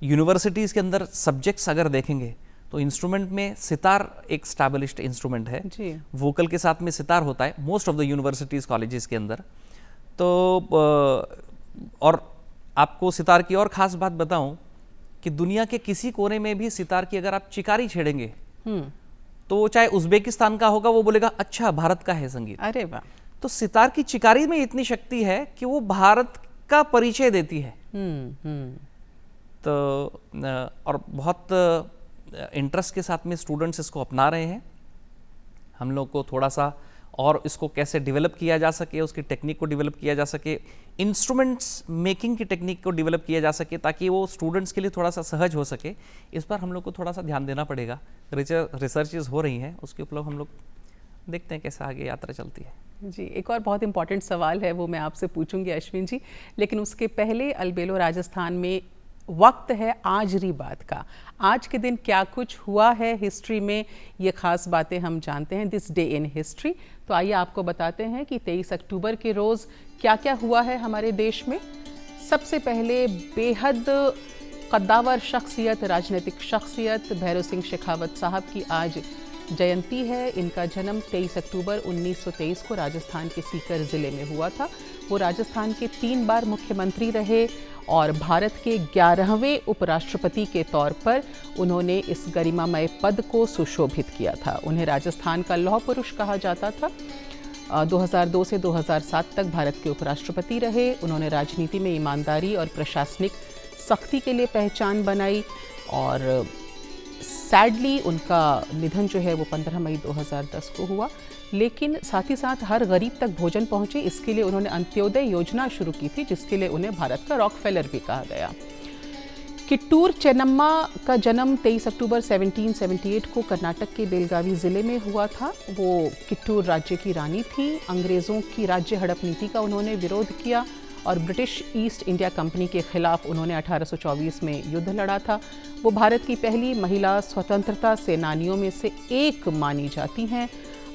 यूनिवर्सिटीज़ के अंदर सब्जेक्ट्स अगर देखेंगे तो इंस्ट्रूमेंट में सितार एक स्टैब्लिश्ड इंस्ट्रूमेंट है जी। वोकल के साथ में सितार होता है most of the universities colleges के अंदर। तो और आपको सितार की और ख़ास बात बताऊं कि दुनिया के किसी कोने में भी सितार की अगर आप चिकारी छेड़ेंगे तो चाहे उज़्बेकिस्तान का होगा, वो बोलेगा अच्छा भारत का है संगीत। अरे वाह। तो सितार की चिकारी में इतनी शक्ति है कि वो भारत का परिचय देती है। तो और बहुत इंटरेस्ट के साथ में स्टूडेंट्स इसको अपना रहे हैं। हम लोग को थोड़ा सा और इसको कैसे डेवलप किया जा सके, उसकी टेक्निक को डेवलप किया जा सके, इंस्ट्रूमेंट्स मेकिंग की टेक्निक को डेवलप किया जा सके, ताकि वो स्टूडेंट्स के लिए थोड़ा सा सहज हो सके। इस पर हम लोग को थोड़ा सा ध्यान देना पड़ेगा। रिसर्चेस हो रही हैं, उसके ऊपर हम लोग देखते हैं कैसे आगे यात्रा चलती है। जी, एक और बहुत इंपॉर्टेंट सवाल है, वो मैं आपसे पूछूंगी अश्विन जी, लेकिन उसके पहले अलबेलो राजस्थान में वक्त है आजरी बात का। आज के दिन क्या कुछ हुआ है हिस्ट्री में, ये ख़ास बातें हम जानते हैं, दिस डे इन हिस्ट्री। तो आइए आपको बताते हैं कि 23 अक्टूबर के रोज़ क्या क्या हुआ है हमारे देश में। सबसे पहले बेहद कद्दावर शख्सियत, राजनीतिक शख्सियत भैरव सिंह शेखावत साहब की आज जयंती है। इनका जन्म 23 अक्टूबर 1923 को राजस्थान के सीकर ज़िले में हुआ था। वो राजस्थान के 3 बार मुख्यमंत्री रहे और भारत के 11वें उपराष्ट्रपति के तौर पर उन्होंने इस गरिमामय पद को सुशोभित किया था। उन्हें राजस्थान का लौह पुरुष कहा जाता था। 2002 से 2007 तक भारत के उपराष्ट्रपति रहे। उन्होंने राजनीति में ईमानदारी और प्रशासनिक सख्ती के लिए पहचान बनाई और सैडली उनका निधन जो है वो 15 मई 2010 को हुआ। लेकिन साथ ही साथ हर गरीब तक भोजन पहुंचे, इसके लिए उन्होंने अंत्योदय योजना शुरू की थी, जिसके लिए उन्हें भारत का रॉकफेलर भी कहा गया। किट्टूर चेन्नम्मा का जन्म 23 अक्टूबर 1778 को कर्नाटक के बेलगावी ज़िले में हुआ था। वो किट्टूर राज्य की रानी थी। अंग्रेज़ों की राज्य हड़प नीति का उन्होंने विरोध किया और ब्रिटिश ईस्ट इंडिया कंपनी के खिलाफ उन्होंने 1824 में युद्ध लड़ा था। वो भारत की पहली महिला स्वतंत्रता सेनानियों में से एक मानी जाती हैं।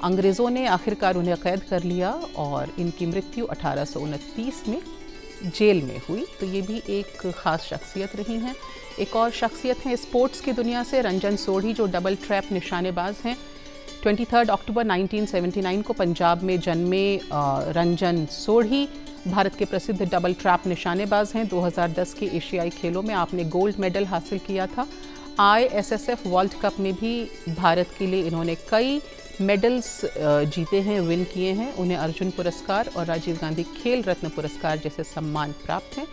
अंग्रेज़ों ने आखिरकार उन्हें कैद कर लिया और इनकी मृत्यु 1829 में जेल में हुई। तो ये भी एक ख़ास शख्सियत रही हैं। एक और शख्सियत हैं स्पोर्ट्स की दुनिया से, रंजन सोढ़ी, जो डबल ट्रैप निशानेबाज हैं। 23 अक्टूबर 1979 को पंजाब में जन्मे रंजन सोढ़ी भारत के प्रसिद्ध डबल ट्रैप निशानेबाज हैं। 2010 के एशियाई खेलों में आपने गोल्ड मेडल हासिल किया था। ISSF वर्ल्ड कप में भी भारत के लिए इन्होंने कई मेडल्स जीते हैं, विन किए हैं। उन्हें अर्जुन पुरस्कार और राजीव गांधी खेल रत्न पुरस्कार जैसे सम्मान प्राप्त हैं।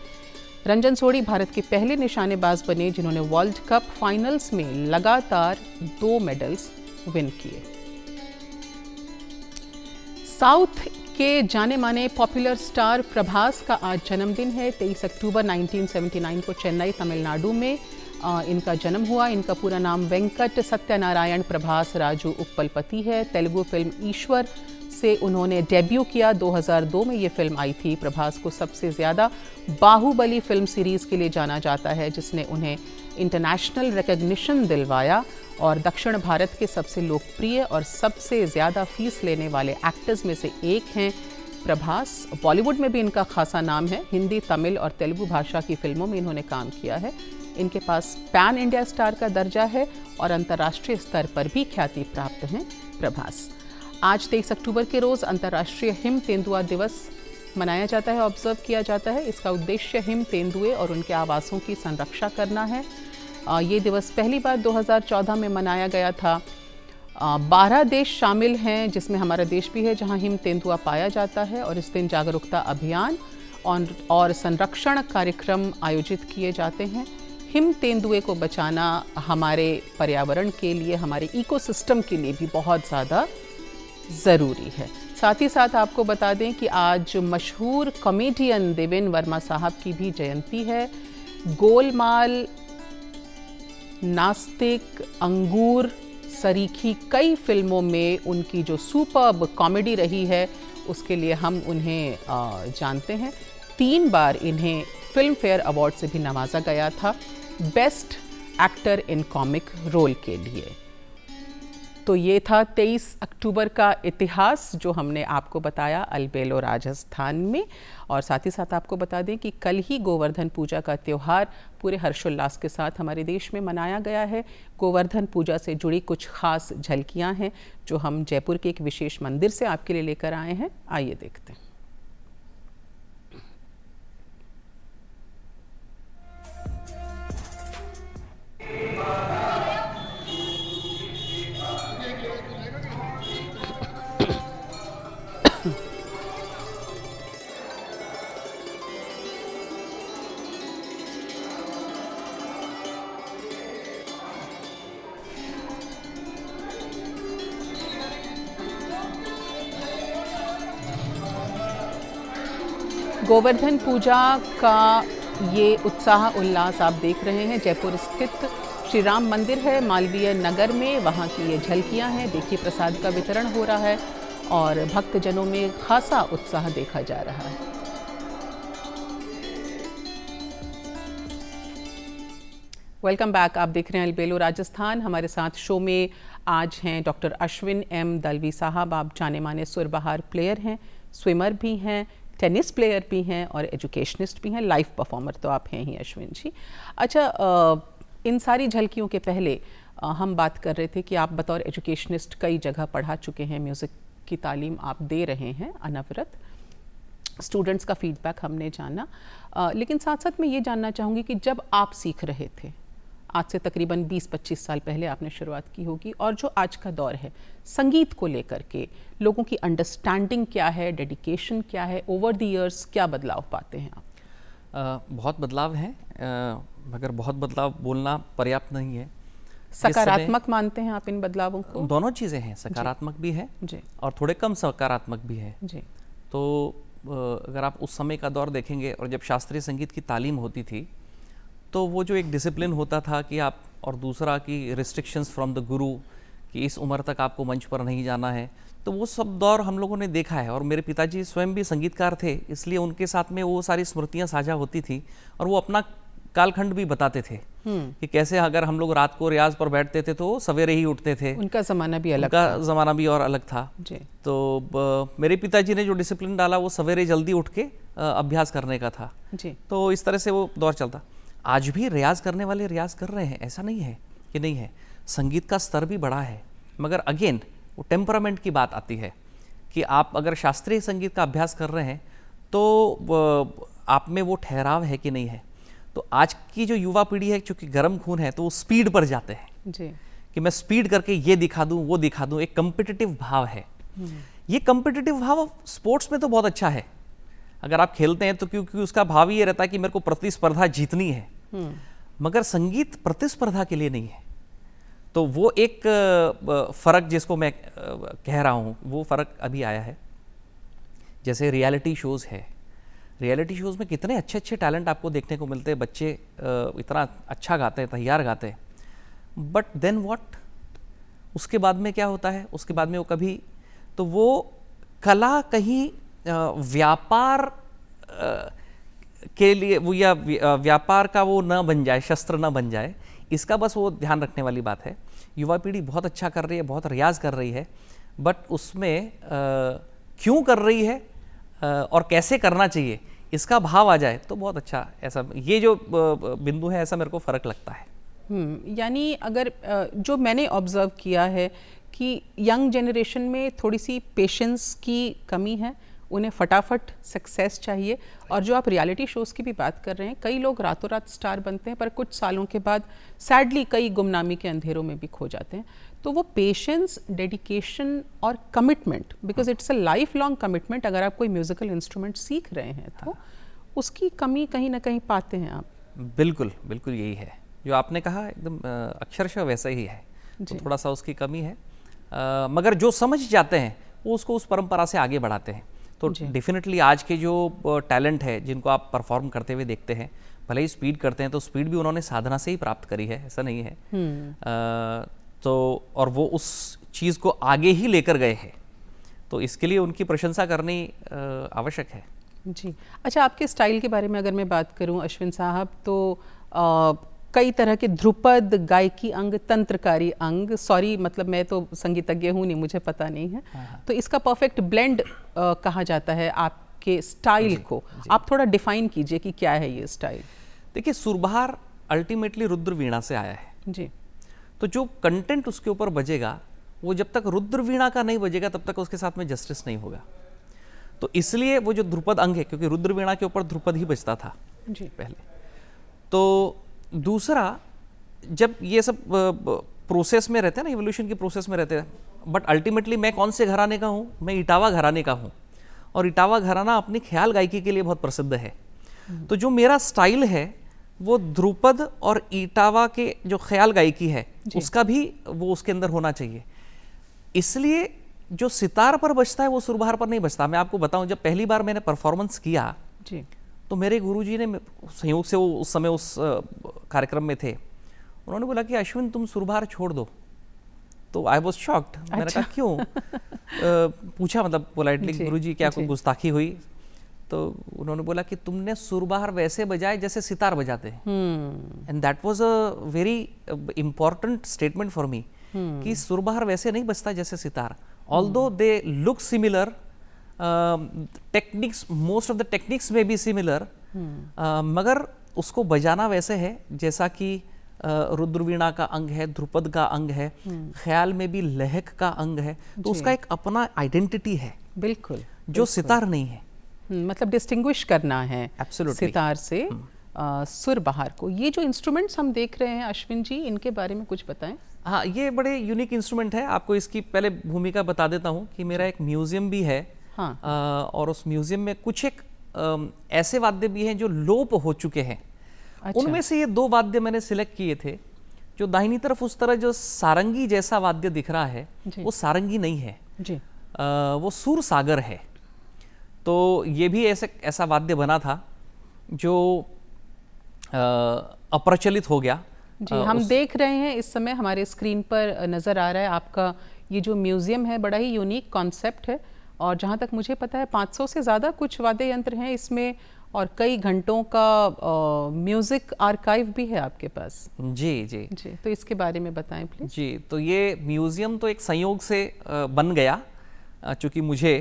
रंजन सोढ़ी भारत के पहले निशानेबाज बने जिन्होंने वर्ल्ड कप फाइनल्स में लगातार 2 मेडल्स विन किए। साउथ के जाने माने पॉपुलर स्टार प्रभास का आज जन्मदिन है। 23 अक्टूबर 1979 को चेन्नई, तमिलनाडु में इनका जन्म हुआ। इनका पूरा नाम वेंकट सत्यनारायण प्रभास राजू उप्पलपति है। तेलुगु फिल्म ईश्वर से उन्होंने डेब्यू किया। 2002 में ये फिल्म आई थी। प्रभास को सबसे ज़्यादा बाहुबली फिल्म सीरीज़ के लिए जाना जाता है, जिसने उन्हें इंटरनेशनल रिकग्निशन दिलवाया और दक्षिण भारत के सबसे लोकप्रिय और सबसे ज़्यादा फीस लेने वाले एक्टर्स में से एक हैं प्रभास। बॉलीवुड में भी इनका खासा नाम है। हिंदी, तमिल और तेलुगु भाषा की फिल्मों में इन्होंने काम किया है। इनके पास पैन इंडिया स्टार का दर्जा है और अंतर्राष्ट्रीय स्तर पर भी ख्याति प्राप्त हैं प्रभास। आज 23 अक्टूबर के रोज़ अंतर्राष्ट्रीय हिम तेंदुआ दिवस मनाया जाता है, ऑब्जर्व किया जाता है। इसका उद्देश्य हिम तेंदुए और उनके आवासों की संरक्षा करना है। ये दिवस पहली बार 2014 में मनाया गया था। 12 देश शामिल हैं, जिसमें हमारा देश भी है, जहां हिम तेंदुआ पाया जाता है और इस दिन जागरूकता अभियान और संरक्षण कार्यक्रम आयोजित किए जाते हैं। हिम तेंदुए को बचाना हमारे पर्यावरण के लिए, हमारे इकोसिस्टम के लिए भी बहुत ज़्यादा ज़रूरी है। साथ ही साथ आपको बता दें कि आज मशहूर कॉमेडियन देवेन वर्मा साहब की भी जयंती है। गोलमाल, नास्तिक, अंगूर, सरीखी कई फिल्मों में उनकी जो सुपर्ब कॉमेडी रही है, उसके लिए हम उन्हें जानते हैं। 3 बार इन्हें फिल्म फेयर अवार्ड से भी नवाजा गया था best actor in comic role के लिए। तो ये था 23 अक्टूबर का इतिहास जो हमने आपको बताया अल्बेलो राजस्थान में। और साथ ही साथ आपको बता दें कि कल ही गोवर्धन पूजा का त्यौहार पूरे हर्षोल्लास के साथ हमारे देश में मनाया गया है। गोवर्धन पूजा से जुड़ी कुछ खास झलकियां हैं जो हम जयपुर के एक विशेष मंदिर से आपके लिए लेकर आए हैं। आइए देखते हैं। गोवर्धन पूजा का ये उत्साह उल्लास आप देख रहे हैं। जयपुर स्थित श्री राम मंदिर है मालवीय नगर में, वहाँ की ये झलकियाँ हैं। देखिए प्रसाद का वितरण हो रहा है और भक्तजनों में खासा उत्साह देखा जा रहा है। Welcome back. आप देख रहे हैं अलबेलो राजस्थान। हमारे साथ शो में आज हैं डॉक्टर अश्विन एम दलवी साहब। आप जाने माने सुरबहार प्लेयर हैं, स्विमर भी हैं, टेनिस प्लेयर भी हैं और एजुकेशनिस्ट भी हैं, लाइव परफॉर्मर तो आप हैं ही अश्विन जी। अच्छा, इन सारी झलकियों के पहले हम बात कर रहे थे कि आप बतौर एजुकेशनिस्ट कई जगह पढ़ा चुके हैं, म्यूज़िक की तालीम आप दे रहे हैं अनवरत। स्टूडेंट्स का फीडबैक हमने जाना, लेकिन साथ साथ मैं ये जानना चाहूँगी कि जब आप सीख रहे थे, आज से तकरीबन 20-25 साल पहले आपने शुरुआत की होगी, और जो आज का दौर है संगीत को लेकर के लोगों की अंडरस्टैंडिंग क्या है, डेडिकेशन क्या है, ओवर द इयर्स क्या बदलाव पाते हैं आप? बहुत बदलाव हैं, मगर बहुत बदलाव बोलना पर्याप्त नहीं है। सकारात्मक मानते हैं आप इन बदलावों को? दोनों चीज़ें हैं, सकारात्मक भी है जी और थोड़े कम सकारात्मक भी है जी। तो अगर आप उस समय का दौर देखेंगे और जब शास्त्रीय संगीत की तालीम होती थी तो वो जो एक डिसिप्लिन होता था कि आप, और दूसरा कि रिस्ट्रिक्शंस फ्रॉम द गुरु कि इस उम्र तक आपको मंच पर नहीं जाना है, तो वो सब दौर हम लोगों ने देखा है। और मेरे पिताजी स्वयं भी संगीतकार थे, इसलिए उनके साथ में वो सारी स्मृतियां साझा होती थी और वो अपना कालखंड भी बताते थे कि कैसे अगर हम लोग रात को रियाज पर बैठते थे तो सवेरे ही उठते थे। उनका ज़माना भी अलग था। ज़माना भी और अलग था जी। तो मेरे पिताजी ने जो डिसिप्लिन डाला वो सवेरे जल्दी उठ के अभ्यास करने का था जी। तो इस तरह से वो दौर चलता। आज भी रियाज करने वाले रियाज कर रहे हैं, ऐसा नहीं है कि नहीं है। संगीत का स्तर भी बढ़ा है, मगर अगेन वो टेम्परामेंट की बात आती है कि आप अगर शास्त्रीय संगीत का अभ्यास कर रहे हैं तो आप में वो ठहराव है कि नहीं है। तो आज की जो युवा पीढ़ी है, चूंकि गर्म खून है, तो वो स्पीड पर जाते हैं जी। कि मैं स्पीड करके ये दिखा दूं वो दिखा दूं। एक कम्पिटिटिव भाव है। ये कम्पिटिटिव भाव स्पोर्ट्स में तो बहुत अच्छा है, अगर आप खेलते हैं तो, क्योंकि उसका भाव ये रहता है कि मेरे को प्रतिस्पर्धा जीतनी है। मगर संगीत प्रतिस्पर्धा के लिए नहीं है। तो वो एक फर्क जिसको मैं कह रहा हूं, वो फर्क अभी आया है। जैसे रियलिटी शोज है, रियलिटी शोज में कितने अच्छे अच्छे टैलेंट आपको देखने को मिलते हैं। बच्चे इतना अच्छा गाते हैं, तैयार गाते हैं, बट देन व्हाट, उसके बाद में क्या होता है? उसके बाद में वो कभी, तो वो कला कहीं व्यापार के लिए वो, या व्यापार का वो न बन जाए, शस्त्र न बन जाए, इसका बस वो ध्यान रखने वाली बात है। युवा पीढ़ी बहुत अच्छा कर रही है, बहुत रियाज कर रही है, बट उसमें क्यों कर रही है और कैसे करना चाहिए, इसका भाव आ जाए तो बहुत अच्छा। ऐसा ये जो बिंदु है, ऐसा मेरे को फ़र्क लगता है। यानी अगर जो मैंने ऑब्जर्व किया है कि यंग जनरेशन में थोड़ी सी पेशेंस की कमी है, उन्हें फटाफट सक्सेस चाहिए। और जो आप रियलिटी शोज़ की भी बात कर रहे हैं, कई लोग रातों रात स्टार बनते हैं पर कुछ सालों के बाद सैडली कई गुमनामी के अंधेरों में भी खो जाते हैं। तो वो पेशेंस, डेडिकेशन और commitment, because it's a life long commitment, अगर आप कोई म्यूज़िकल इंस्ट्रूमेंट सीख रहे हैं तो उसकी कमी कहीं ना कहीं पाते हैं आप। बिल्कुल बिल्कुल यही है जो आपने कहा, एकदम अक्षरशः वैसा ही है। तो थोड़ा सा उसकी कमी है, मगर जो समझ जाते हैं वो उसको उस परंपरा से आगे बढ़ाते हैं। तो डेफिनेटली आज के जो टैलेंट है, जिनको आप परफॉर्म करते हुए देखते हैं, भले ही स्पीड करते हैं तो स्पीड भी उन्होंने साधना से ही प्राप्त करी है, ऐसा नहीं है। तो और वो उस चीज़ को आगे ही लेकर गए हैं, तो इसके लिए उनकी प्रशंसा करनी आवश्यक है जी। अच्छा, आपके स्टाइल के बारे में अगर मैं बात करूं अश्विन साहब, तो कई तरह के ध्रुपद, गायकी अंग, तंत्रकारी अंग, सॉरी मतलब मैं तो संगीतज्ञ हूँ नहीं, मुझे पता नहीं है, तो इसका परफेक्ट ब्लेंड कहा जाता है आपके स्टाइल को। आप थोड़ा डिफाइन कीजिए कि क्या है ये स्टाइल। देखिए, सुरबहार अल्टीमेटली रुद्र वीणा से आया है जी। तो जो कंटेंट उसके ऊपर बजेगा, वो जब तक रुद्र वीणा का नहीं बजेगा तब तक उसके साथ में जस्टिस नहीं होगा। तो इसलिए वो जो ध्रुपद अंग है, क्योंकि रुद्र वीणा के ऊपर ध्रुपद ही बजता था जी पहले। तो दूसरा, जब ये सब प्रोसेस में रहते हैं ना, इवोल्यूशन की प्रोसेस में रहते हैं, बट अल्टीमेटली मैं कौन से घराने का हूँ? मैं इटावा घराने का हूँ, और इटावा घराना अपनी ख्याल गायकी के लिए बहुत प्रसिद्ध है। तो जो मेरा स्टाइल है वो ध्रुपद और इटावा के जो ख्याल गायकी है उसका भी वो उसके अंदर होना चाहिए। इसलिए जो सितार पर बजता है वो सुरबहार पर नहीं बजता। मैं आपको बताऊं, जब पहली बार मैंने परफॉर्मेंस किया जी, तो मेरे गुरुजी ने संयोग से, वो उस समय उस कार्यक्रम में थे, उन्होंने बोला कि अश्विन तुम सुरबहार छोड़ दो। तो आई वॉज शॉक्ड। मैंने कहा क्यों? पूछा मतलब पोलाइटली, गुरुजी क्या कोई गुस्ताखी हुई? तो उन्होंने बोला कि तुमने सुरबहार वैसे बजाए जैसे सितार बजाते हैं। And that was a very important statement for me कि सुरबहार वैसे नहीं बजता जैसे sitar, although they look similar, techniques, most of the techniques में भी सिमिलर, मगर उसको बजाना वैसे है जैसा कि रुद्रवीणा का अंग है, ध्रुपद का अंग है, ख्याल में भी लहक का अंग है, तो उसका एक अपना आइडेंटिटी है, बिल्कुल, जो सितार नहीं है। मतलब डिस्टिंग्विश करना है Absolutely. सितार से सुरबहार को। ये जो इंस्ट्रूमेंट्स हम देख रहे हैं अश्विन जी, इनके बारे में कुछ बताएं। हाँ, ये बड़े यूनिक इंस्ट्रूमेंट है। आपको इसकी पहले भूमिका बता देता हूँ कि मेरा एक म्यूजियम भी है। हाँ। और उस म्यूजियम में कुछ एक ऐसे वाद्य भी हैं जो लोप हो चुके हैं। अच्छा। उनमें से ये 2 वाद्य मैंने सिलेक्ट किए थे। जो दाहिनी तरफ उस तरह जो सारंगी जैसा वाद्य दिख रहा है, वो सारंगी नहीं है जी। वो सूर सागर है। तो ये भी ऐसा वाद्य बना था जो अप्रचलित हो गया। जी, हम देख रहे हैं इस समय हमारे स्क्रीन पर नज़र आ रहा है आपका ये जो म्यूज़ियम है, बड़ा ही यूनिक कॉन्सेप्ट है। और जहाँ तक मुझे पता है 500 से ज़्यादा कुछ वाद्य यंत्र हैं इसमें, और कई घंटों का म्यूज़िक आर्काइव भी है आपके पास। जी जी जी, तो इसके बारे में बताएं प्लीज़। जी, तो ये म्यूज़ियम तो एक संयोग से बन गया, चूँकि मुझे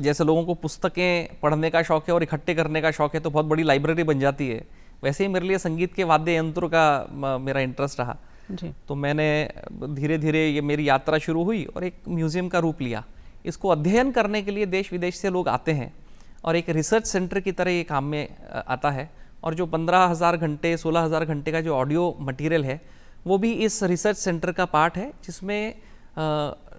जैसे लोगों को पुस्तकें पढ़ने का शौक़ है और इकट्ठे करने का शौक़ है, तो बहुत बड़ी लाइब्रेरी बन जाती है। वैसे ही मेरे लिए संगीत के वाद्य यंत्रों का मेरा इंटरेस्ट रहा। जी। तो मैंने धीरे धीरे ये मेरी यात्रा शुरू हुई और एक म्यूज़ियम का रूप लिया। इसको अध्ययन करने के लिए देश विदेश से लोग आते हैं और एक रिसर्च सेंटर की तरह ये काम में आता है। और जो 15,000 घंटे 16,000 घंटे का जो ऑडियो मटेरियल है, वो भी इस रिसर्च सेंटर का पार्ट है, जिसमें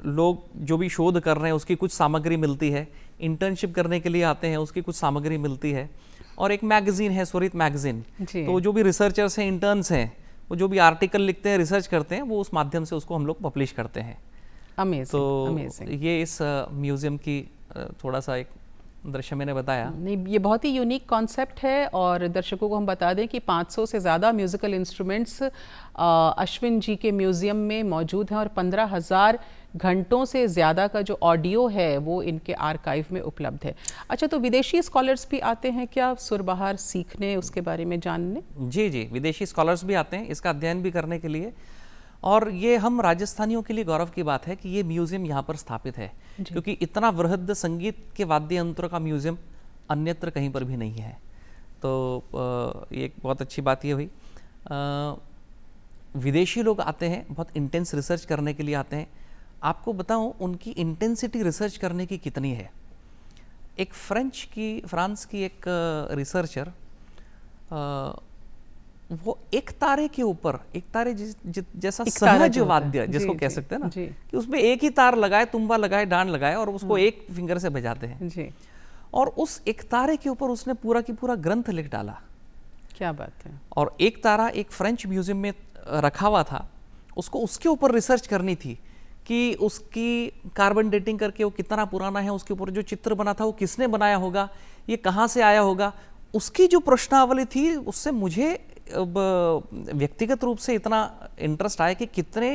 लोग जो भी शोध कर रहे हैं उसकी कुछ सामग्री मिलती है, इंटर्नशिप करने के लिए आते हैं उसकी कुछ सामग्री मिलती है, और एक मैगजीन है, स्वरित मैगजीन। तो जो भी रिसर्चर्स हैं, इंटर्न्स हैं, वो जो भी आर्टिकल लिखते हैं, रिसर्च करते हैं, वो उस माध्यम से उसको हम लोग पब्लिश करते हैं। अमेजिंग। ये इस म्यूज़ियम की थोड़ा सा एक दृश्य मैंने बताया। नहीं, ये बहुत ही यूनिक कॉन्सेप्ट है। और दर्शकों को हम बता दें कि 500 से ज़्यादा म्यूज़िकल इंस्ट्रूमेंट्स अश्विन जी के म्यूज़ियम में मौजूद हैं और 15,000 घंटों से ज़्यादा का जो ऑडियो है वो इनके आर्काइव में उपलब्ध है। अच्छा, तो विदेशी स्कॉलर्स भी आते हैं क्या सुरबहार सीखने, उसके बारे में जानने? जी जी, विदेशी स्कॉलर्स भी आते हैं इसका अध्ययन भी करने के लिए। और ये हम राजस्थानियों के लिए गौरव की बात है कि ये म्यूज़ियम यहाँ पर स्थापित है, क्योंकि इतना वृहद संगीत के वाद्य यंत्रों का म्यूज़ियम अन्यत्र कहीं पर भी नहीं है। तो ये एक बहुत अच्छी बात ये हुई। विदेशी लोग आते हैं, बहुत इंटेंस रिसर्च करने के लिए आते हैं। आपको बताऊं उनकी इंटेंसिटी रिसर्च करने की कितनी है। एक फ्रांस की एक रिसर्चर, वो एक तारे के ऊपर, एक तारे जैसा सहज वाद्य जिसको कह सकते हैं ना, कि उसमें एक ही तार लगाए, तुम्बा लगाए, डांड लगाए और उसको एक फिंगर से बजाते हैं जी। और उस एक तारे के ऊपर उसने पूरा की पूरा ग्रंथ लिख डाला। क्या बात है। और एक तारा एक फ्रेंच म्यूजियम में रखा हुआ था, उसको उसके ऊपर रिसर्च करनी थी कि उसकी कार्बन डेटिंग करके वो कितना पुराना है, उसके ऊपर जो चित्र बना था वो किसने बनाया होगा, ये कहाँ से आया होगा। उसकी जो प्रश्नावली थी उससे मुझे व्यक्तिगत रूप से इतना इंटरेस्ट आया कि कितने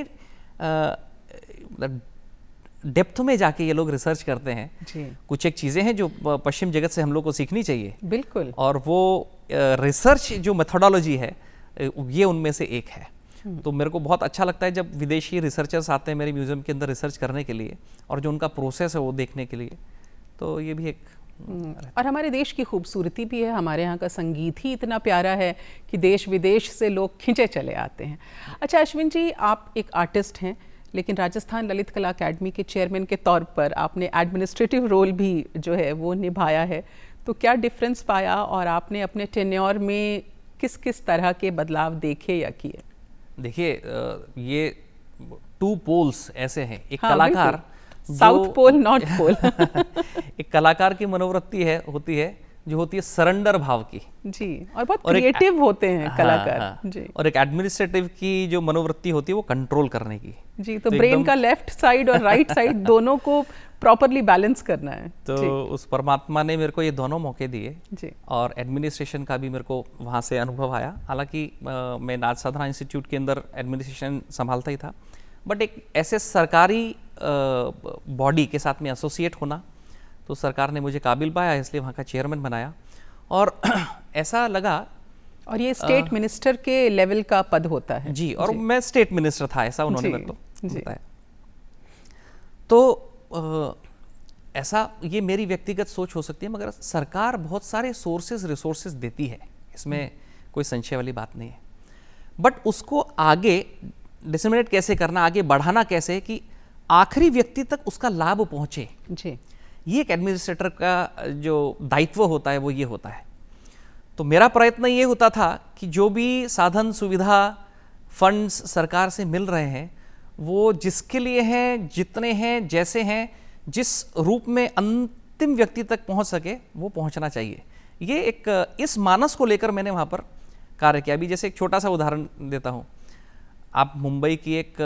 डेप्थ में जाके ये लोग रिसर्च करते हैं जी। कुछ एक चीज़ें हैं जो पश्चिम जगत से हम लोग को सीखनी चाहिए। बिल्कुल। और वो रिसर्च जो मेथोडोलॉजी है ये उनमें से एक है। तो मेरे को बहुत अच्छा लगता है जब विदेशी रिसर्चर्स आते हैं मेरे म्यूजियम के अंदर रिसर्च करने के लिए और जो उनका प्रोसेस है वो देखने के लिए। तो ये भी एक और हमारे देश की खूबसूरती भी है। हमारे यहाँ का संगीत ही इतना प्यारा है कि देश विदेश से लोग खींचे चले आते हैं। अच्छा अश्विन जी, आप एक आर्टिस्ट हैं, लेकिन राजस्थान ललित कला अकेडमी के चेयरमैन के तौर पर आपने एडमिनिस्ट्रेटिव रोल भी जो है वो निभाया है। तो क्या डिफरेंस पाया और आपने अपने टेन्योर में किस किस तरह के बदलाव देखे या किए? देखिए, ये 2 पोल्स ऐसे हैं। एक कलाकार, साउथ पोल नॉर्थ पोल एक कलाकार की मनोवृत्ति होती है जो होती है सरेंडर भाव की जी, और बहुत क्रिएटिव होते हैं कलाकार। हाँ, जी। और एक एडमिनिस्ट्रेटिव की जो मनोवृत्ति होती है वो कंट्रोल करने की जी। तो ब्रेन का लेफ्ट साइड और राइट साइड दोनों को प्रॉपरली बैलेंस करना है। तो उस परमात्मा ने मेरे को ये दोनों मौके दिए जी। और एडमिनिस्ट्रेशन का भी मेरे को वहाँ से अनुभव आया। हालांकि मैं नाथ साधना इंस्टीट्यूट के अंदर एडमिनिस्ट्रेशन संभालता ही था, बट एक ऐसे सरकारी बॉडी के साथ में एसोसिएट होना तो सरकार ने मुझे काबिल पाया, इसलिए वहाँ का चेयरमैन बनाया। और ऐसा लगा, और ये स्टेट मिनिस्टर के लेवल का पद होता है जी, और मैं स्टेट मिनिस्टर था, ऐसा उन्होंने मेरे को बताया। तो ऐसा ये मेरी व्यक्तिगत सोच हो सकती है, मगर सरकार बहुत सारे सोर्सेज रिसोर्सेज देती है, इसमें कोई संशय वाली बात नहीं है। बट उसको आगे डिसमिनेट कैसे करना, आगे बढ़ाना कैसे कि आखिरी व्यक्ति तक उसका लाभ पहुंचे जी, ये एक एडमिनिस्ट्रेटर का जो दायित्व होता है वो ये होता है। तो मेरा प्रयत्न ये होता था कि जो भी साधन सुविधा फंड्स सरकार से मिल रहे हैं वो जिसके लिए हैं, जितने हैं, जैसे हैं, जिस रूप में अंतिम व्यक्ति तक पहुंच सके वो पहुंचना चाहिए। ये एक इस मानस को लेकर मैंने वहाँ पर कार्य किया। अभी जैसे एक छोटा सा उदाहरण देता हूँ, आप मुंबई की एक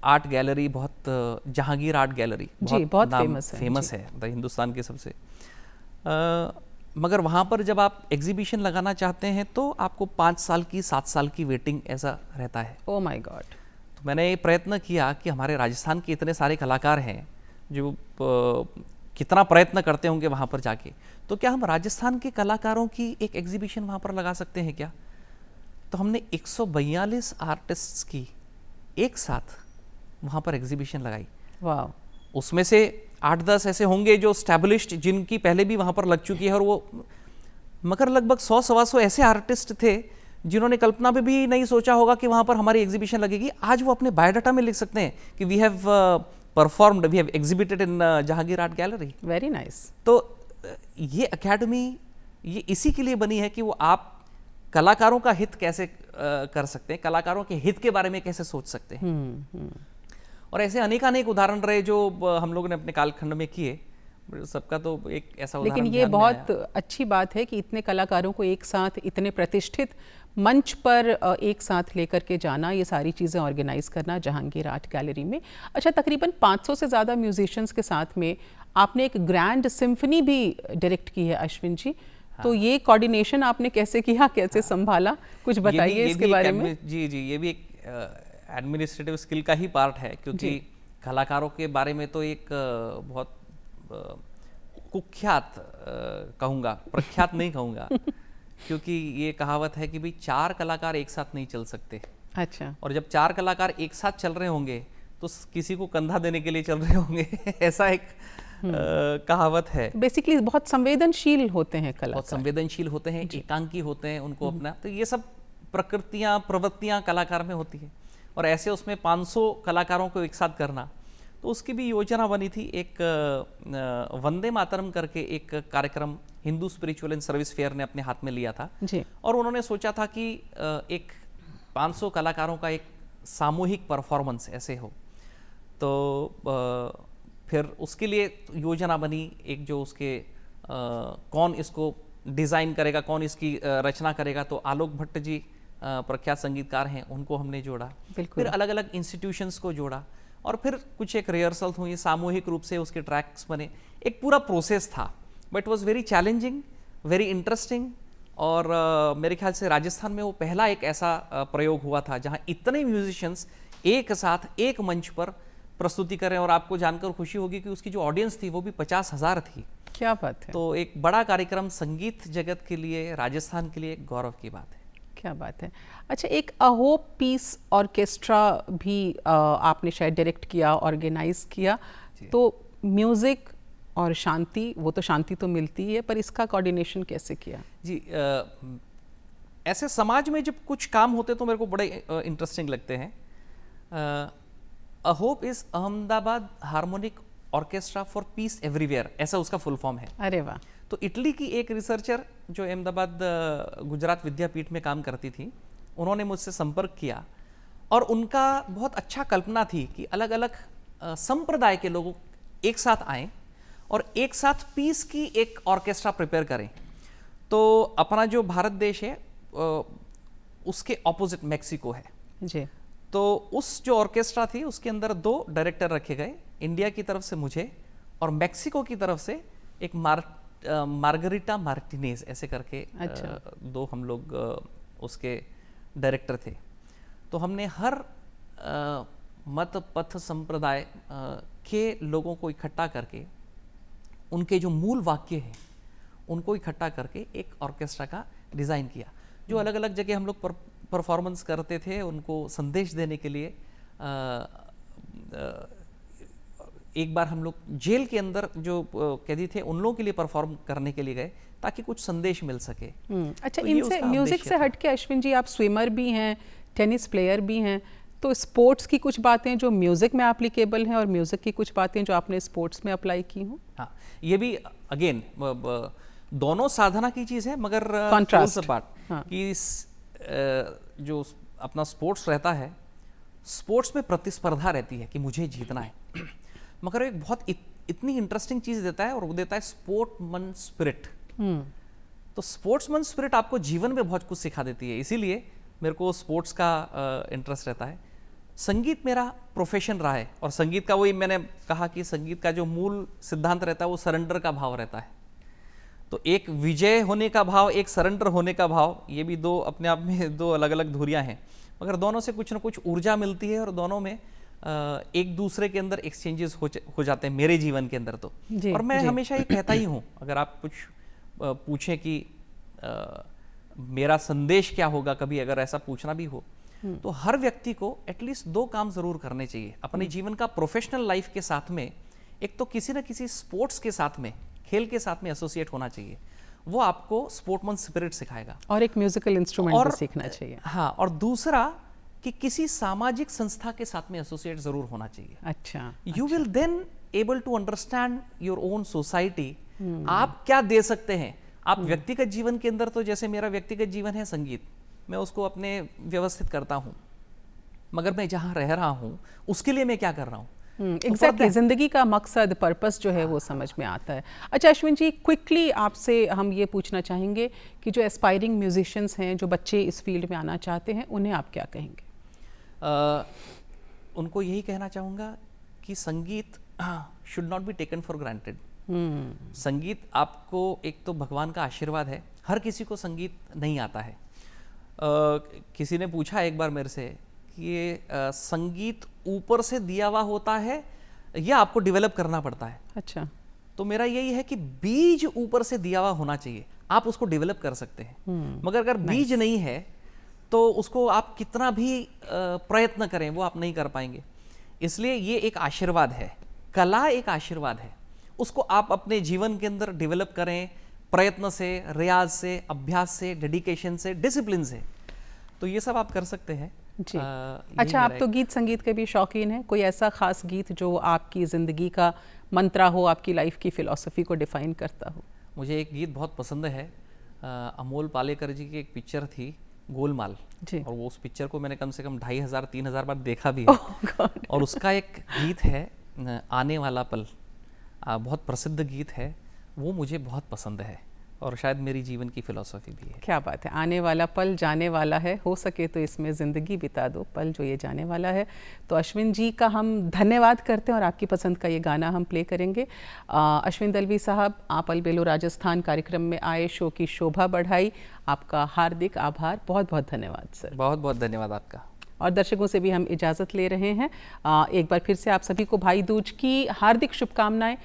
आर्ट गैलरी, बहुत जहांगीर आर्ट गैलरी, बहुत फेमस है हिंदुस्तान के सबसे, मगर वहाँ पर जब आप एग्जीबिशन लगाना चाहते हैं तो आपको 5 साल की 7 साल की वेटिंग ऐसा रहता है। Oh my God. तो मैंने ये प्रयत्न किया कि हमारे राजस्थान के इतने सारे कलाकार हैं जो कितना प्रयत्न करते होंगे वहाँ पर जाके, तो क्या हम राजस्थान के कलाकारों की एक एग्जीबिशन वहाँ पर लगा सकते हैं क्या? तो हमने 142 आर्टिस्ट्स की एक साथ वहाँ पर एग्जीबिशन लगाई। वाह। उसमें से 8-10 ऐसे होंगे जो स्टैब्लिश्ड, जिनकी पहले भी वहाँ पर लग चुकी है, और वो मगर लगभग 100-125 ऐसे आर्टिस्ट थे जिन्होंने कल्पना में भी नहीं सोचा होगा कि वहाँ पर हमारी एग्जीबिशन लगेगी। आज वो अपने बायोडाटा में लिख सकते हैं कि we have performed, we have exhibited in Jahangir art gallery. Very nice. तो ये एकेडमी ये इसी के लिए बनी है कि वो आप कलाकारों का हित कैसे कर सकते हैं, कलाकारों के हित के बारे में कैसे सोच सकते हैं। और ऐसे अनेक उदाहरण रहे जो हम लोगों ने अपने कालखंड में किए, सबका तो एक ऐसा उदाहरण। लेकिन ये बहुत अच्छी बात है कि इतने कलाकारों को एक साथ इतने प्रतिष्ठित मंच पर एक साथ लेकर के जाना, ये सारी चीज़ें ऑर्गेनाइज करना जहांगीर आर्ट गैलरी में। अच्छा, तकरीबन 500 से ज़्यादा म्यूजिशियंस के साथ में आपने एक ग्रैंड सिम्फनी भी डायरेक्ट की है अश्विन जी। हाँ। तो ये कोऑर्डिनेशन आपने कैसे किया, कैसे संभाला, कुछ बताइए इसके बारे में। जी, ये भी एक एडमिनिस्ट्रेटिव स्किल का ही पार्ट है, क्योंकि कलाकारों के बारे में तो एक बहुत कुख्यात कहूँगा, प्रख्यात नहीं कहूँगा, क्योंकि ये कहावत है कि भाई 4 कलाकार एक साथ नहीं चल सकते। अच्छा। और जब 4 कलाकार एक साथ चल रहे होंगे तो किसी को कंधा देने के लिए चल रहे होंगे ऐसा एक कहावत है। बेसिकली बहुत संवेदनशील होते हैं कलाकार, बहुत संवेदनशील होते हैं, एकांकी होते हैं, उनको अपना, तो ये सब प्रकृतियाँ, प्रवृत्तियाँ कलाकार में होती है। और ऐसे उसमें 500 कलाकारों को एक साथ करना, तो उसकी भी योजना बनी थी। एक वंदे मातरम करके एक कार्यक्रम Hindu spiritual and service fair ने अपने हाथ में लिया था जी। और उन्होंने सोचा था कि एक 500 कलाकारों का एक सामूहिक परफॉर्मेंस ऐसे हो। तो फिर उसके लिए योजना बनी, एक जो उसके कौन इसको डिज़ाइन करेगा, कौन इसकी रचना करेगा। तो आलोक भट्ट जी प्रख्यात संगीतकार हैं, उनको हमने जोड़ा, फिर अलग अलग इंस्टीट्यूशंस को जोड़ा, और फिर कुछ एक रिहर्सल हुई, सामूहिक रूप से उसके ट्रैक्स बने। एक पूरा प्रोसेस था, but was very challenging, very interesting. और मेरे ख्याल से राजस्थान में वो पहला एक ऐसा प्रयोग हुआ था जहाँ इतने म्यूजिशियंस एक साथ एक मंच पर प्रस्तुति करें। और आपको जानकर खुशी होगी कि उसकी जो ऑडियंस थी वो भी 50,000 थी। क्या बात है। तो एक बड़ा कार्यक्रम संगीत जगत के लिए, राजस्थान के लिए एक गौरव की बात है। क्या बात है। अच्छा, एक अ होप पीस ऑर्केस्ट्रा भी आपने शायद डायरेक्ट किया, ऑर्गेनाइज किया। तो म्यूजिक और शांति, वो तो शांति तो मिलती है, पर इसका कोऑर्डिनेशन कैसे किया? जी, ऐसे समाज में जब कुछ काम होते तो मेरे को बड़े इंटरेस्टिंग लगते हैं। A hope is Ahmedabad harmonic orchestra for piece everywhere, ऐसा उसका फुल फॉर्म है। अरे वाह। तो इटली की एक रिसर्चर जो अहमदाबाद गुजरात विद्यापीठ में काम करती थी, उन्होंने मुझसे संपर्क किया और उनका बहुत अच्छा कल्पना थी कि अलग अलग संप्रदाय के लोग एक साथ आएं और एक साथ पीस की एक ऑर्केस्ट्रा प्रिपेयर करें। तो अपना जो भारत देश है उसके ऑपोजिट मैक्सिको है जी। तो उस जो ऑर्केस्ट्रा थी उसके अंदर 2 डायरेक्टर रखे गए, इंडिया की तरफ से मुझे और मैक्सिको की तरफ से एक मार्गरिटा मार्टिनेज ऐसे करके। अच्छा। 2 हम लोग उसके डायरेक्टर थे। तो हमने हर मत पथ संप्रदाय के लोगों को इकट्ठा करके उनके जो मूल वाक्य हैं उनको इकट्ठा करके एक ऑर्केस्ट्रा का डिज़ाइन किया, जो अलग अलग जगह हम लोग परफॉर्मेंस करते थे उनको संदेश देने के लिए। एक बार हम लोग जेल के अंदर जो कैदी थे उन लोगों के लिए परफॉर्म करने के लिए गए ताकि कुछ संदेश मिल सके। अच्छा, तो इनसे म्यूजिक से हट के अश्विन जी आप स्विमर भी हैं, टेनिस प्लेयर भी हैं, तो स्पोर्ट्स की कुछ बातें जो म्यूजिक में एप्लीकेबल हैं और म्यूजिक की कुछ बातें जो आपने स्पोर्ट्स में अप्लाई की हों। हाँ, ये भी अगेन दोनों साधना की चीज़ है, मगर कॉन्ट्रास्ट कि जो अपना स्पोर्ट्स रहता है, स्पोर्ट्स में प्रतिस्पर्धा रहती है कि मुझे जीतना है, मगर एक बहुत इतनी इंटरेस्टिंग चीज़ देता है और वो देता है स्पोर्ट्समैन स्पिरिट। तो स्पोर्ट्समैन स्पिरिट आपको जीवन में बहुत कुछ सिखा देती है, इसीलिए मेरे को स्पोर्ट्स का इंटरेस्ट रहता है। संगीत मेरा प्रोफेशन रहा है और संगीत का वही मैंने कहा कि संगीत का जो मूल सिद्धांत रहता है वो सरेंडर का भाव रहता है। तो एक विजय होने का भाव, एक सरेंडर होने का भाव, ये भी दो अपने आप में दो अलग अलग धुरियां हैं, मगर दोनों से कुछ ना कुछ ऊर्जा मिलती है और दोनों में एक दूसरे के अंदर एक्सचेंजेस हो जाते हैं मेरे जीवन के अंदर। तो और मैं हमेशा ये कहता ही हूँ, अगर आप कुछ पूछें कि मेरा संदेश क्या होगा, कभी अगर ऐसा पूछना भी हो, तो हर व्यक्ति को एटलीस्ट 2 काम जरूर करने चाहिए अपने जीवन का प्रोफेशनल लाइफ के साथ में। एक तो किसी न किसी स्पोर्ट्स के साथ में, खेल के साथ में एसोसिएट होना चाहिए, वो आपको स्पोर्ट्समैन स्पिरिट सिखाएगा, और एक म्यूजिकल इंस्ट्रूमेंट भी सीखना चाहिए। हाँ, और दूसरा कि किसी सामाजिक संस्था के साथ में एसोसिएट जरूर होना चाहिए। अच्छा, you will then able to understand your own society. आप क्या दे सकते हैं। आप व्यक्तिगत जीवन के अंदर, तो जैसे मेरा व्यक्तिगत जीवन है संगीत, मैं उसको अपने व्यवस्थित करता हूँ, मगर मैं जहाँ रह रहा हूँ उसके लिए मैं क्या कर रहा हूँ। एग्जैक्टली, जिंदगी का मकसद, पर्पस जो है वो समझ में आता है। अच्छा अश्विन जी, क्विकली आपसे हम ये पूछना चाहेंगे कि जो एस्पायरिंग म्यूजिशियंस हैं, जो बच्चे इस फील्ड में आना चाहते हैं, उन्हें आप क्या कहेंगे? उनको यही कहना चाहूँगा कि संगीत should not be taken for granted. संगीत आपको एक तो भगवान का आशीर्वाद है, हर किसी को संगीत नहीं आता है। किसी ने पूछा एक बार मेरे से कि ये संगीत ऊपर से दिया हुआ होता है या आपको डेवलप करना पड़ता है। अच्छा, तो मेरा यही है कि बीज ऊपर से दिया हुआ होना चाहिए, आप उसको डेवलप कर सकते हैं, मगर अगर बीज नहीं है तो उसको आप कितना भी प्रयत्न करें वो आप नहीं कर पाएंगे। इसलिए ये एक आशीर्वाद है, कला एक आशीर्वाद है, उसको आप अपने जीवन के अंदर डेवलप करें, प्रयत्न से, रियाज से, अभ्यास से, डेडिकेशन से, डिसिप्लिन से, तो ये सब आप कर सकते हैं जी। अच्छा, आप तो गीत संगीत के भी शौकीन हैं, कोई ऐसा खास गीत जो आपकी ज़िंदगी का मंत्रा हो, आपकी लाइफ की फ़िलॉसफी को डिफ़ाइन करता हो? मुझे एक गीत बहुत पसंद है, अमोल पालेकर जी की एक पिक्चर थी गोलमाल जी, और वो उस पिक्चर को मैंने कम से कम 2500-3000 बार देखा भी है। और उसका एक गीत है आने वाला पल, बहुत प्रसिद्ध गीत है, वो मुझे बहुत पसंद है और शायद मेरी जीवन की फिलॉसफी भी है। क्या बात है, आने वाला पल जाने वाला है, हो सके तो इसमें ज़िंदगी बिता दो, पल जो ये जाने वाला है। तो अश्विन जी का हम धन्यवाद करते हैं और आपकी पसंद का ये गाना हम प्ले करेंगे। अश्विन दलवी साहब, आप अलबेलो राजस्थान कार्यक्रम में आए, शो की शोभा बढ़ाई, आपका हार्दिक आभार, बहुत बहुत धन्यवाद सर। बहुत बहुत धन्यवाद आपका। और दर्शकों से भी हम इजाज़त ले रहे हैं। एक बार फिर से आप सभी को भाई दूज की हार्दिक शुभकामनाएं।